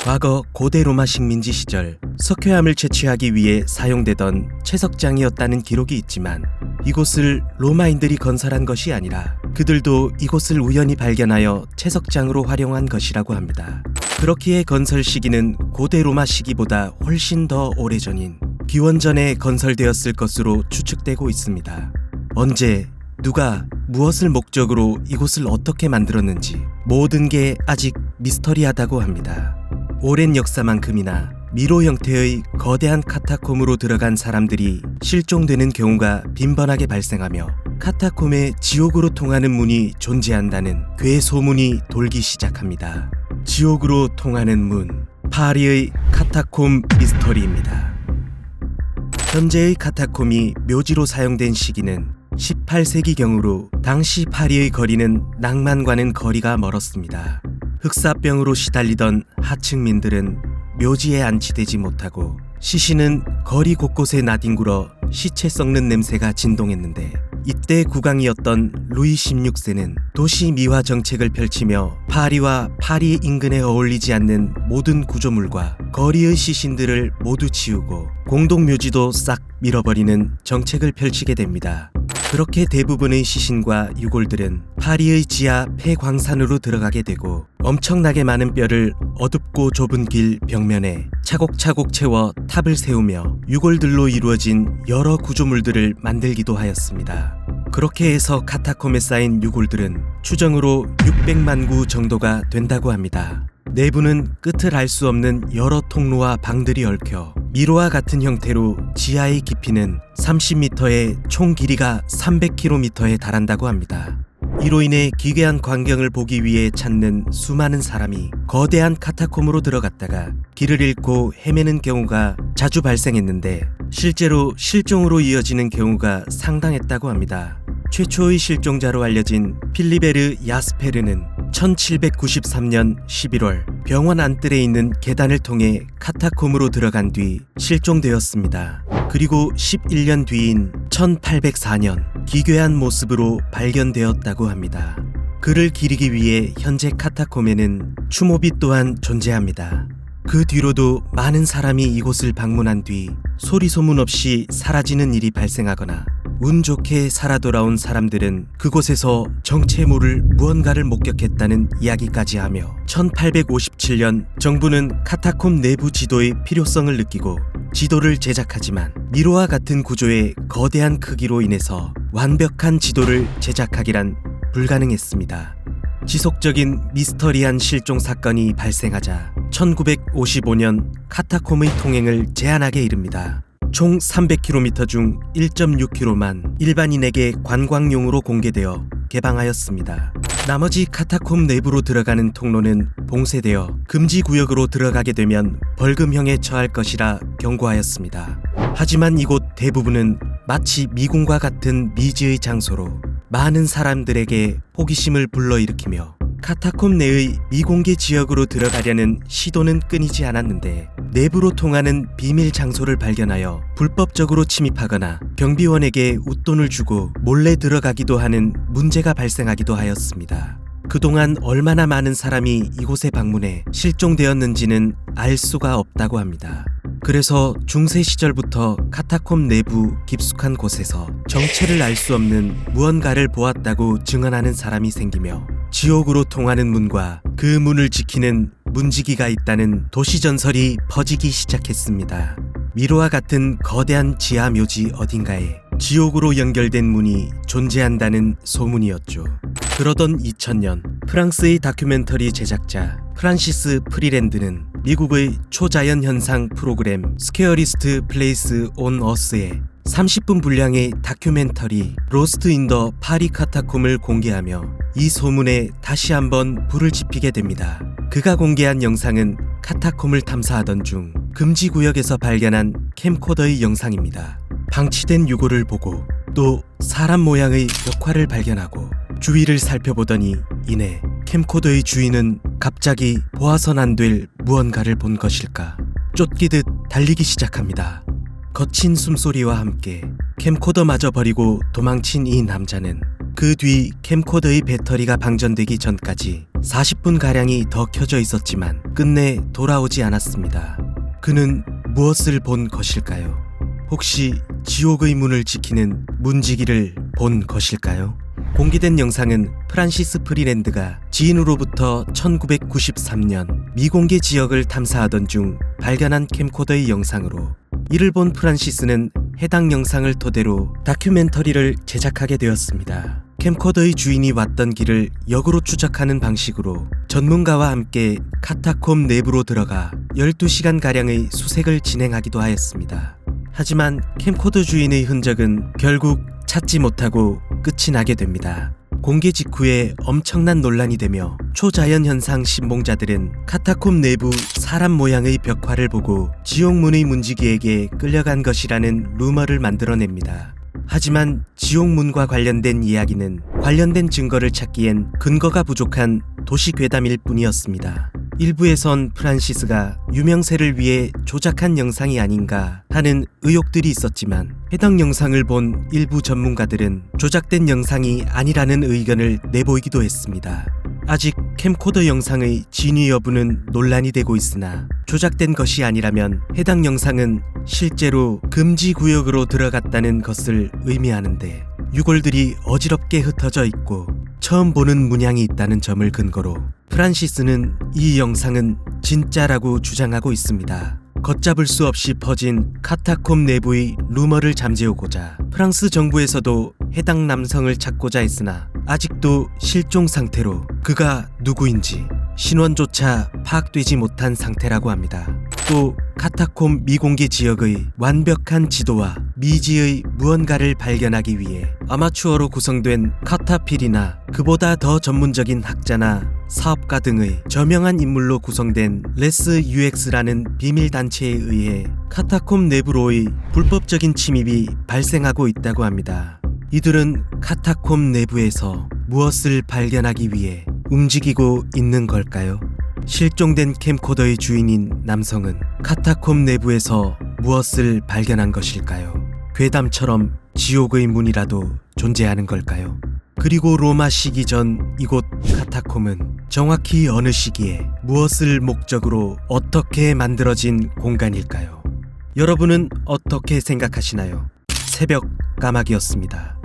과거 고대 로마 식민지 시절 석회암을 채취하기 위해 사용되던 채석장이었다는 기록이 있지만 이곳을 로마인들이 건설한 것이 아니라 그들도 이곳을 우연히 발견하여 채석장으로 활용한 것이라고 합니다. 그렇기에 건설 시기는 고대 로마 시기보다 훨씬 더 오래전인 기원전에 건설되었을 것으로 추측되고 있습니다. 언제, 누가, 무엇을 목적으로 이곳을 어떻게 만들었는지 모든 게 아직 미스터리하다고 합니다. 오랜 역사만큼이나 미로 형태의 거대한 카타콤으로 들어간 사람들이 실종되는 경우가 빈번하게 발생하며 카타콤에 지옥으로 통하는 문이 존재한다는 괴 소문이 돌기 시작합니다. 지옥으로 통하는 문, 파리의 카타콤 미스터리입니다. 현재의 카타콤이 묘지로 사용된 시기는 18세기경으로 당시 파리의 거리는 낭만과는 거리가 멀었습니다. 흑사병으로 시달리던 하층민들은 묘지에 안치되지 못하고 시신은 거리 곳곳에 나뒹굴어 시체 썩는 냄새가 진동했는데, 이때 국왕이었던 루이 16세는 도시 미화 정책을 펼치며 파리와 파리 인근에 어울리지 않는 모든 구조물과 거리의 시신들을 모두 치우고 공동묘지도 싹 밀어버리는 정책을 펼치게 됩니다. 그렇게 대부분의 시신과 유골들은 파리의 지하 폐광산으로 들어가게 되고 엄청나게 많은 뼈를 어둡고 좁은 길 벽면에 차곡차곡 채워 탑을 세우며 유골들로 이루어진 여러 구조물들을 만들기도 하였습니다. 그렇게 해서 카타콤에 쌓인 유골들은 추정으로 600만 구 정도가 된다고 합니다. 내부는 끝을 알 수 없는 여러 통로와 방들이 얽혀 미로와 같은 형태로 지하의 깊이는 30m에 총 길이가 300km에 달한다고 합니다. 이로 인해 기괴한 광경을 보기 위해 찾는 수많은 사람이 거대한 카타콤으로 들어갔다가 길을 잃고 헤매는 경우가 자주 발생했는데, 실제로 실종으로 이어지는 경우가 상당했다고 합니다. 최초의 실종자로 알려진 필리베르 야스페르는 1793년 11월 병원 안뜰에 있는 계단을 통해 카타콤으로 들어간 뒤 실종되었습니다. 그리고 11년 뒤인 1804년 기괴한 모습으로 발견되었다고 합니다. 그를 기리기 위해 현재 카타콤에는 추모비 또한 존재합니다. 그 뒤로도 많은 사람이 이곳을 방문한 뒤 소리 소문 없이 사라지는 일이 발생하거나 운 좋게 살아 돌아온 사람들은 그곳에서 정체 모를 무언가를 목격했다는 이야기까지 하며 1857년 정부는 카타콤 내부 지도의 필요성을 느끼고 지도를 제작하지만 미로와 같은 구조의 거대한 크기로 인해서 완벽한 지도를 제작하기란 불가능했습니다. 지속적인 미스터리한 실종 사건이 발생하자 1955년 카타콤의 통행을 제한하게 이릅니다. 총 300km 중 1.6km만 일반인에게 관광용으로 공개되어 개방하였습니다. 나머지 카타콤 내부로 들어가는 통로는 봉쇄되어 금지구역으로 들어가게 되면 벌금형에 처할 것이라 경고하였습니다. 하지만 이곳 대부분은 마치 미궁과 같은 미지의 장소로 많은 사람들에게 호기심을 불러일으키며 카타콤 내의 미공개 지역으로 들어가려는 시도는 끊이지 않았는데, 내부로 통하는 비밀 장소를 발견하여 불법적으로 침입하거나 경비원에게 웃돈을 주고 몰래 들어가기도 하는 문제가 발생하기도 하였습니다. 그동안 얼마나 많은 사람이 이곳에 방문해 실종되었는지는 알 수가 없다고 합니다. 그래서 중세 시절부터 카타콤 내부 깊숙한 곳에서 정체를 알 수 없는 무언가를 보았다고 증언하는 사람이 생기며 지옥으로 통하는 문과 그 문을 지키는 문지기가 있다는 도시전설이 퍼지기 시작했습니다. 미로와 같은 거대한 지하 묘지 어딘가에 지옥으로 연결된 문이 존재한다는 소문이었죠. 그러던 2000년 프랑스의 다큐멘터리 제작자 프란시스 프리랜드는 미국의 초자연 현상 프로그램 스퀘어리스트 플레이스 온 어스에 30분 분량의 다큐멘터리 로스트 인 더 파리 카타콤을 공개하며 이 소문에 다시 한번 불을 지피게 됩니다. 그가 공개한 영상은 카타콤을 탐사하던 중 금지구역에서 발견한 캠코더의 영상입니다. 방치된 유골을 보고 또 사람 모양의 벽화를 발견하고 주위를 살펴보더니 이내 캠코더의 주인은 갑자기 보아선 안 될 무언가를 본 것일까 쫓기듯 달리기 시작합니다. 거친 숨소리와 함께 캠코더마저 버리고 도망친 이 남자는 그 뒤 캠코더의 배터리가 방전되기 전까지 40분가량이 더 켜져 있었지만 끝내 돌아오지 않았습니다. 그는 무엇을 본 것일까요? 혹시 지옥의 문을 지키는 문지기를 본 것일까요? 공개된 영상은 프란시스 프리랜드가 지인으로부터 1993년 미공개 지역을 탐사하던 중 발견한 캠코더의 영상으로, 이를 본 프란시스는 해당 영상을 토대로 다큐멘터리를 제작하게 되었습니다. 캠코더의 주인이 왔던 길을 역으로 추적하는 방식으로 전문가와 함께 카타콤 내부로 들어가 12시간가량의 수색을 진행하기도 하였습니다. 하지만 캠코더 주인의 흔적은 결국 찾지 못하고 끝이 나게 됩니다. 공개 직후에 엄청난 논란이 되며 초자연현상 신봉자들은 카타콤 내부 사람 모양의 벽화를 보고 지옥문의 문지기에게 끌려간 것이라는 루머를 만들어냅니다. 하지만 지옥문과 관련된 이야기는 관련된 증거를 찾기엔 근거가 부족한 도시괴담일 뿐이었습니다. 일부에선 프란시스가 유명세를 위해 조작한 영상이 아닌가 하는 의혹들이 있었지만, 해당 영상을 본 일부 전문가들은 조작된 영상이 아니라는 의견을 내보이기도 했습니다. 아직 캠코더 영상의 진위 여부는 논란이 되고 있으나, 조작된 것이 아니라면 해당 영상은 실제로 금지 구역으로 들어갔다는 것을 의미하는데, 유골들이 어지럽게 흩어져 있고 처음 보는 문양이 있다는 점을 근거로 프란시스는 이 영상은 진짜라고 주장하고 있습니다. 걷잡을 수 없이 퍼진 카타콤 내부의 루머를 잠재우고자 프랑스 정부에서도 해당 남성을 찾고자 했으나 아직도 실종 상태로 그가 누구인지 신원조차 파악되지 못한 상태라고 합니다. 또 카타콤 미공개 지역의 완벽한 지도와 미지의 무언가를 발견하기 위해 아마추어로 구성된 카타필이나 그보다 더 전문적인 학자나 사업가 등의 저명한 인물로 구성된 레스 UX라는 비밀단체에 의해 카타콤 내부로의 불법적인 침입이 발생하고 있다고 합니다. 이들은 카타콤 내부에서 무엇을 발견하기 위해 움직이고 있는 걸까요? 실종된 캠코더의 주인인 남성은 카타콤 내부에서 무엇을 발견한 것일까요? 괴담처럼 지옥의 문이라도 존재하는 걸까요? 그리고 로마 시기 전 이곳 카타콤은 정확히 어느 시기에 무엇을 목적으로 어떻게 만들어진 공간일까요? 여러분은 어떻게 생각하시나요? 새벽 까마귀였습니다.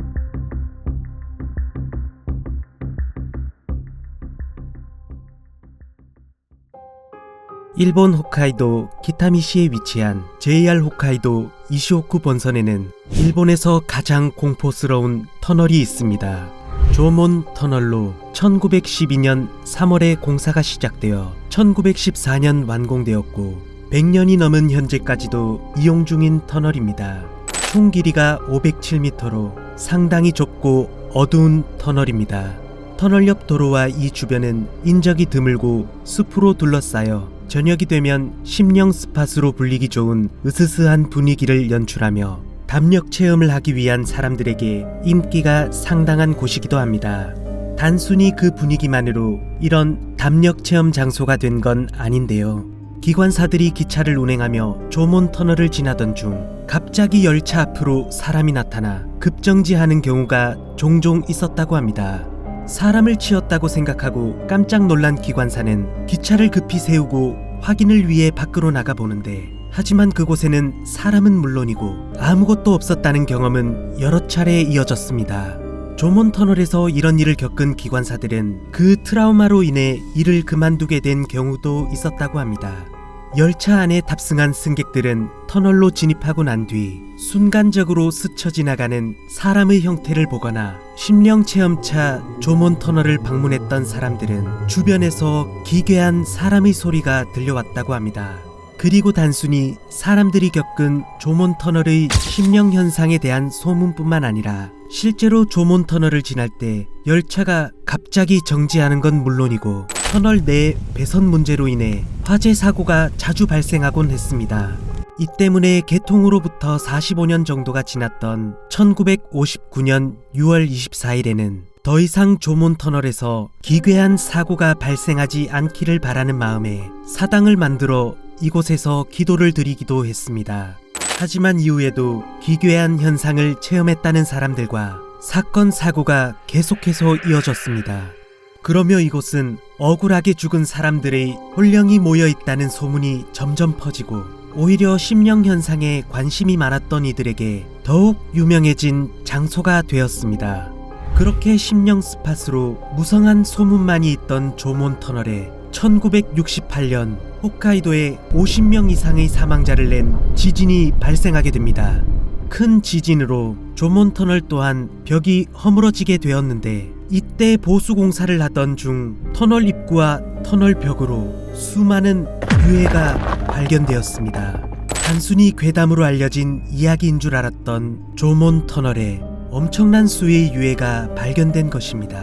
일본 홋카이도 기타미시에 위치한 JR 홋카이도 이시오쿠 본선에는 일본에서 가장 공포스러운 터널이 있습니다. 조몬 터널로 1912년 3월에 공사가 시작되어 1914년 완공되었고 100년이 넘은 현재까지도 이용 중인 터널입니다. 총 길이가 507m로 상당히 좁고 어두운 터널입니다. 터널 옆 도로와 이 주변은 인적이 드물고 숲으로 둘러싸여 저녁이 되면 심령 스팟으로 불리기 좋은 으스스한 분위기를 연출하며 담력 체험을 하기 위한 사람들에게 인기가 상당한 곳이기도 합니다. 단순히 그 분위기만으로 이런 담력 체험 장소가 된 건 아닌데요. 기관사들이 기차를 운행하며 조몬 터널을 지나던 중 갑자기 열차 앞으로 사람이 나타나 급정지하는 경우가 종종 있었다고 합니다. 사람을 치었다고 생각하고 깜짝 놀란 기관사는 기차를 급히 세우고 확인을 위해 밖으로 나가보는데, 하지만 그곳에는 사람은 물론이고 아무것도 없었다는 경험은 여러 차례 이어졌습니다. 조몬 터널에서 이런 일을 겪은 기관사들은 그 트라우마로 인해 일을 그만두게 된 경우도 있었다고 합니다. 열차 안에 탑승한 승객들은 터널로 진입하고 난 뒤 순간적으로 스쳐 지나가는 사람의 형태를 보거나 심령체험차 조몬 터널을 방문했던 사람들은 주변에서 기괴한 사람의 소리가 들려왔다고 합니다. 그리고 단순히 사람들이 겪은 조몬 터널의 심령현상에 대한 소문뿐만 아니라 실제로 조몬 터널을 지날 때 열차가 갑자기 정지하는 건 물론이고 터널 내 배선 문제로 인해 화재 사고가 자주 발생하곤 했습니다. 이 때문에 개통으로부터 45년 정도가 지났던 1959년 6월 24일에는 더 이상 조몬 터널에서 기괴한 사고가 발생하지 않기를 바라는 마음에 사당을 만들어 이곳에서 기도를 드리기도 했습니다. 하지만 이후에도 기괴한 현상을 체험했다는 사람들과 사건 사고가 계속해서 이어졌습니다. 그러며 이곳은 억울하게 죽은 사람들의 혼령이 모여 있다는 소문이 점점 퍼지고 오히려 심령현상에 관심이 많았던 이들에게 더욱 유명해진 장소가 되었습니다. 그렇게 심령 스팟으로 무성한 소문만이 있던 조몬 터널에 1968년 홋카이도에 50명 이상의 사망자를 낸 지진이 발생하게 됩니다. 큰 지진으로 조몬 터널 또한 벽이 허물어지게 되었는데, 이때 보수 공사를 하던 중 터널 입구와 터널 벽으로 수많은 유해가 발견되었습니다. 단순히 괴담으로 알려진 이야기인 줄 알았던 조몬 터널에 엄청난 수의 유해가 발견된 것입니다.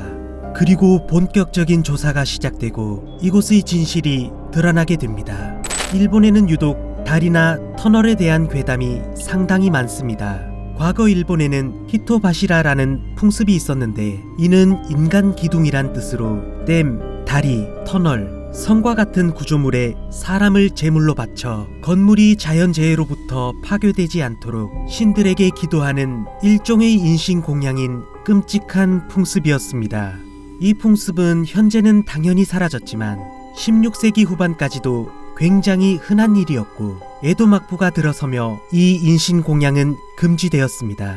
그리고 본격적인 조사가 시작되고 이곳의 진실이 드러나게 됩니다. 일본에는 유독 다리나 터널에 대한 괴담이 상당히 많습니다. 과거 일본에는 히토바시라라는 풍습이 있었는데, 이는 인간 기둥이란 뜻으로 댐, 다리, 터널, 성과 같은 구조물에 사람을 제물로 바쳐 건물이 자연재해로부터 파괴되지 않도록 신들에게 기도하는 일종의 인신공양인 끔찍한 풍습이었습니다. 이 풍습은 현재는 당연히 사라졌지만 16세기 후반까지도 굉장히 흔한 일이었고, 에도 막부가 들어서며 이 인신공양은 금지되었습니다.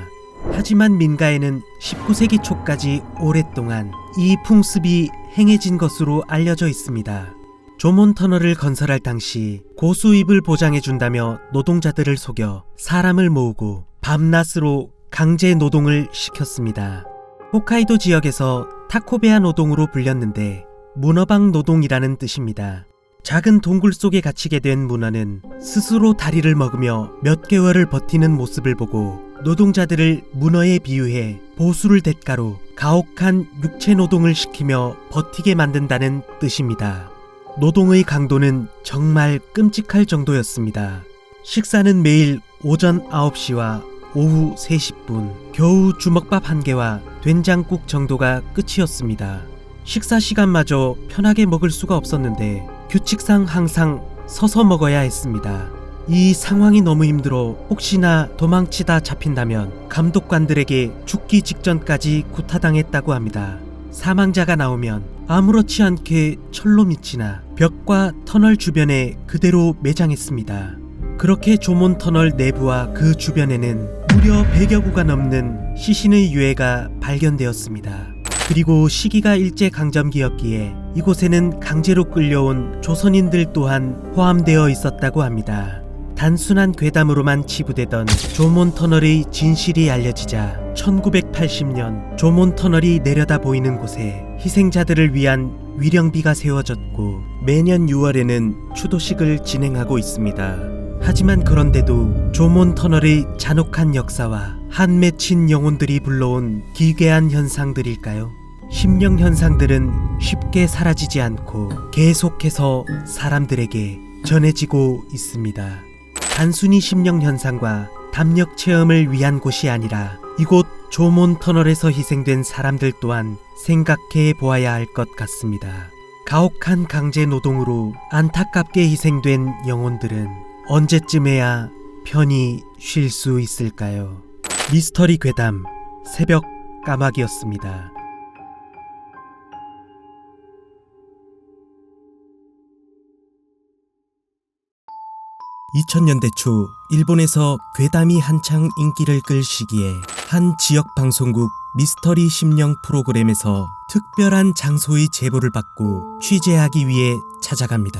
하지만 민가에는 19세기 초까지 오랫동안 이 풍습이 행해진 것으로 알려져 있습니다. 조몬 터널을 건설할 당시 고수입을 보장해준다며 노동자들을 속여 사람을 모으고 밤낮으로 강제 노동을 시켰습니다. 홋카이도 지역에서 타코베아 노동으로 불렸는데 문어방 노동이라는 뜻입니다. 작은 동굴 속에 갇히게 된 문어는 스스로 다리를 먹으며 몇 개월을 버티는 모습을 보고 노동자들을 문어에 비유해 보수를 대가로 가혹한 육체 노동을 시키며 버티게 만든다는 뜻입니다. 노동의 강도는 정말 끔찍할 정도였습니다. 식사는 매일 오전 9시와 오후 3:10분, 겨우 주먹밥 1개와 된장국 정도가 끝이었습니다. 식사 시간마저 편하게 먹을 수가 없었는데 규칙상 항상 서서 먹어야 했습니다. 이 상황이 너무 힘들어 혹시나 도망치다 잡힌다면 감독관들에게 죽기 직전까지 구타당했다고 합니다. 사망자가 나오면 아무렇지 않게 철로 밑이나 벽과 터널 주변에 그대로 매장했습니다. 그렇게 조몬 터널 내부와 그 주변에는 무려 100여 구가 넘는 시신의 유해가 발견되었습니다. 그리고 시기가 일제강점기였기에 이곳에는 강제로 끌려온 조선인들 또한 포함되어 있었다고 합니다. 단순한 괴담으로만 치부되던 조몬 터널의 진실이 알려지자 1980년 조몬 터널이 내려다 보이는 곳에 희생자들을 위한 위령비가 세워졌고, 매년 6월에는 추도식을 진행하고 있습니다. 하지만 그런데도 조몬 터널의 잔혹한 역사와 한 맺힌 영혼들이 불러온 기괴한 현상들일까요? 심령 현상들은 쉽게 사라지지 않고 계속해서 사람들에게 전해지고 있습니다. 단순히 심령 현상과 담력 체험을 위한 곳이 아니라 이곳 조몬 터널에서 희생된 사람들 또한 생각해 보아야 할 것 같습니다. 가혹한 강제 노동으로 안타깝게 희생된 영혼들은 언제쯤에야 편히 쉴 수 있을까요? 미스터리 괴담 새벽 까마귀였습니다. 2000년대 초 일본에서 괴담이 한창 인기를 끌 시기에 한 지역 방송국 미스터리 심령 프로그램에서 특별한 장소의 제보를 받고 취재하기 위해 찾아갑니다.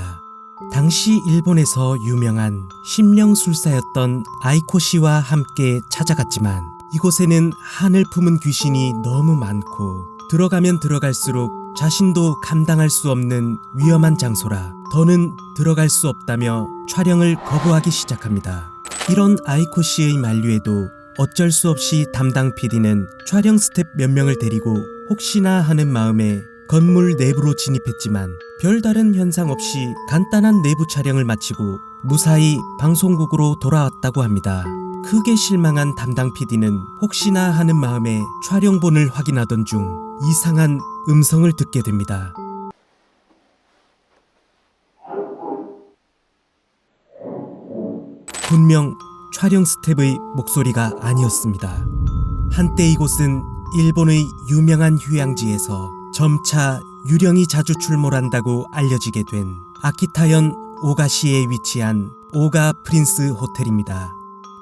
당시 일본에서 유명한 심령술사였던 아이코 씨와 함께 찾아갔지만 이곳에는 한을 품은 귀신이 너무 많고 들어가면 들어갈수록 자신도 감당할 수 없는 위험한 장소라 더는 들어갈 수 없다며 촬영을 거부하기 시작합니다. 이런 아이코 씨의 만류에도 어쩔 수 없이 담당 PD는 촬영 스태프 몇 명을 데리고 혹시나 하는 마음에 건물 내부로 진입했지만 별다른 현상 없이 간단한 내부 촬영을 마치고 무사히 방송국으로 돌아왔다고 합니다. 크게 실망한 담당 PD는 혹시나 하는 마음에 촬영본을 확인하던 중 이상한 음성을 듣게 됩니다. 분명 촬영 스텝의 목소리가 아니었습니다. 한때 이곳은 일본의 유명한 휴양지에서 점차 유령이 자주 출몰한다고 알려지게 된 아키타현 오가시에 위치한 오가 프린스 호텔입니다.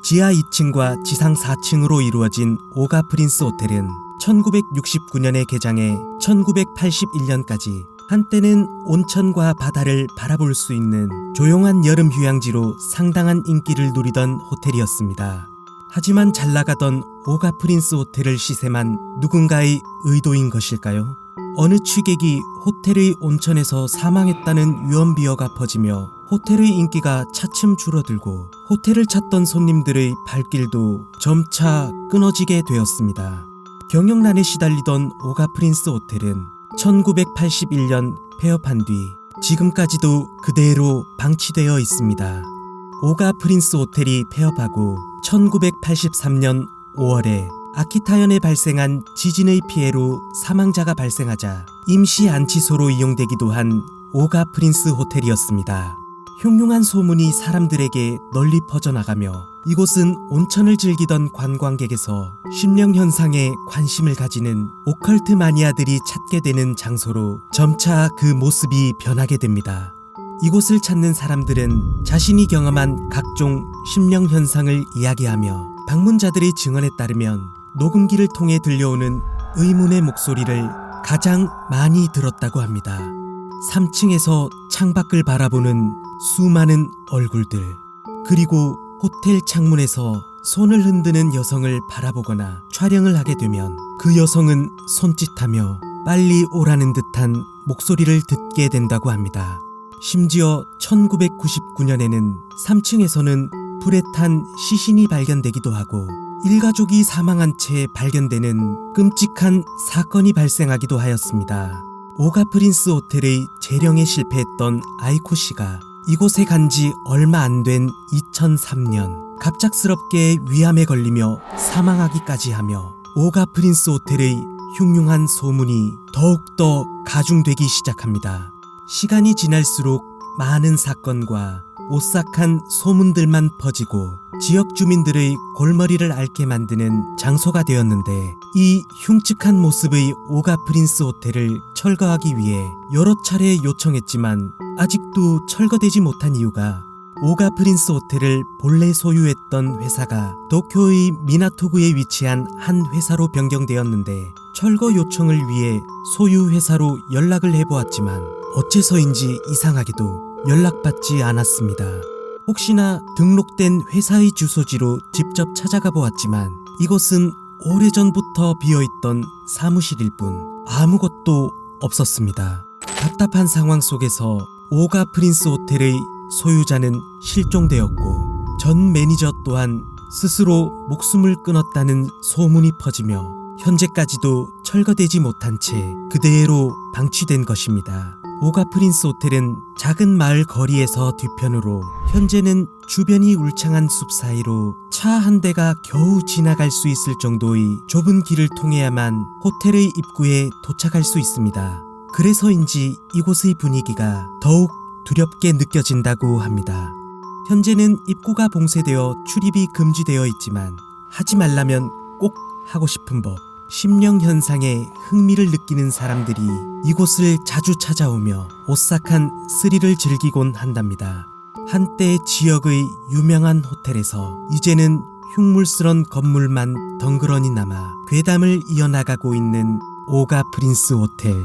지하 2층과 지상 4층으로 이루어진 오가 프린스 호텔은 1969년에 개장해 1981년까지 한때는 온천과 바다를 바라볼 수 있는 조용한 여름 휴양지로 상당한 인기를 누리던 호텔이었습니다. 하지만 잘 나가던 오가 프린스 호텔을 시샘한 누군가의 의도인 것일까요? 어느 취객이 호텔의 온천에서 사망했다는 유언 비어가 퍼지며 호텔의 인기가 차츰 줄어들고 호텔을 찾던 손님들의 발길도 점차 끊어지게 되었습니다. 경영난에 시달리던 오가 프린스 호텔은 1981년 폐업한 뒤 지금까지도 그대로 방치되어 있습니다. 오가 프린스 호텔이 폐업하고 1983년 5월에 아키타현에 발생한 지진의 피해로 사망자가 발생하자 임시 안치소로 이용되기도 한 오가 프린스 호텔이었습니다. 흉흉한 소문이 사람들에게 널리 퍼져나가며 이곳은 온천을 즐기던 관광객에서 심령현상에 관심을 가지는 오컬트 마니아들이 찾게 되는 장소로 점차 그 모습이 변하게 됩니다. 이곳을 찾는 사람들은 자신이 경험한 각종 심령현상을 이야기하며 방문자들의 증언에 따르면 녹음기를 통해 들려오는 의문의 목소리를 가장 많이 들었다고 합니다. 3층에서 창밖을 바라보는 수많은 얼굴들, 그리고 호텔 창문에서 손을 흔드는 여성을 바라보거나 촬영을 하게 되면 그 여성은 손짓하며 빨리 오라는 듯한 목소리를 듣게 된다고 합니다. 심지어 1999년에는 3층에서는 불에 탄 시신이 발견되기도 하고 일가족이 사망한 채 발견되는 끔찍한 사건이 발생하기도 하였습니다. 오가 프린스 호텔의 재령에 실패했던 아이코 씨가 이곳에 간 지 얼마 안 된 2003년 갑작스럽게 위암에 걸리며 사망하기까지 하며 오가 프린스 호텔의 흉흉한 소문이 더욱더 가중되기 시작합니다. 시간이 지날수록 많은 사건과 오싹한 소문들만 퍼지고 지역 주민들의 골머리를 앓게 만드는 장소가 되었는데, 이 흉측한 모습의 오가 프린스 호텔을 철거하기 위해 여러 차례 요청했지만 아직도 철거되지 못한 이유가 오가 프린스 호텔을 본래 소유했던 회사가 도쿄의 미나토구에 위치한 한 회사로 변경되었는데, 철거 요청을 위해 소유 회사로 연락을 해보았지만 어째서인지 이상하게도 연락받지 않았습니다. 혹시나 등록된 회사의 주소지로 직접 찾아가 보았지만 이곳은 오래전부터 비어있던 사무실일 뿐 아무것도 없었습니다. 답답한 상황 속에서 오가 프린스 호텔의 소유자는 실종되었고 전 매니저 또한 스스로 목숨을 끊었다는 소문이 퍼지며 현재까지도 철거되지 못한 채 그대로 방치된 것입니다. 오가 프린스 호텔은 작은 마을 거리에서 뒤편으로, 현재는 주변이 울창한 숲 사이로 차 한 대가 겨우 지나갈 수 있을 정도의 좁은 길을 통해야만 호텔의 입구에 도착할 수 있습니다. 그래서인지 이곳의 분위기가 더욱 두렵게 느껴진다고 합니다. 현재는 입구가 봉쇄되어 출입이 금지되어 있지만 하지 말라면 꼭 하고 싶은 법, 심령현상에 흥미를 느끼는 사람들이 이곳을 자주 찾아오며 오싹한 스릴을 즐기곤 한답니다. 한때 지역의 유명한 호텔에서 이제는 흉물스런 건물만 덩그러니 남아 괴담을 이어나가고 있는 오가 프린스 호텔.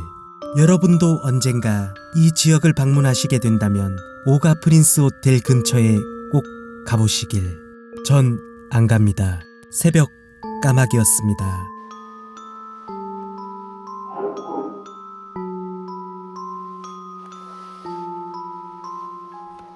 여러분도 언젠가 이 지역을 방문하시게 된다면 오가 프린스 호텔 근처에 꼭 가보시길. 전 안 갑니다. 새벽 까마귀였습니다.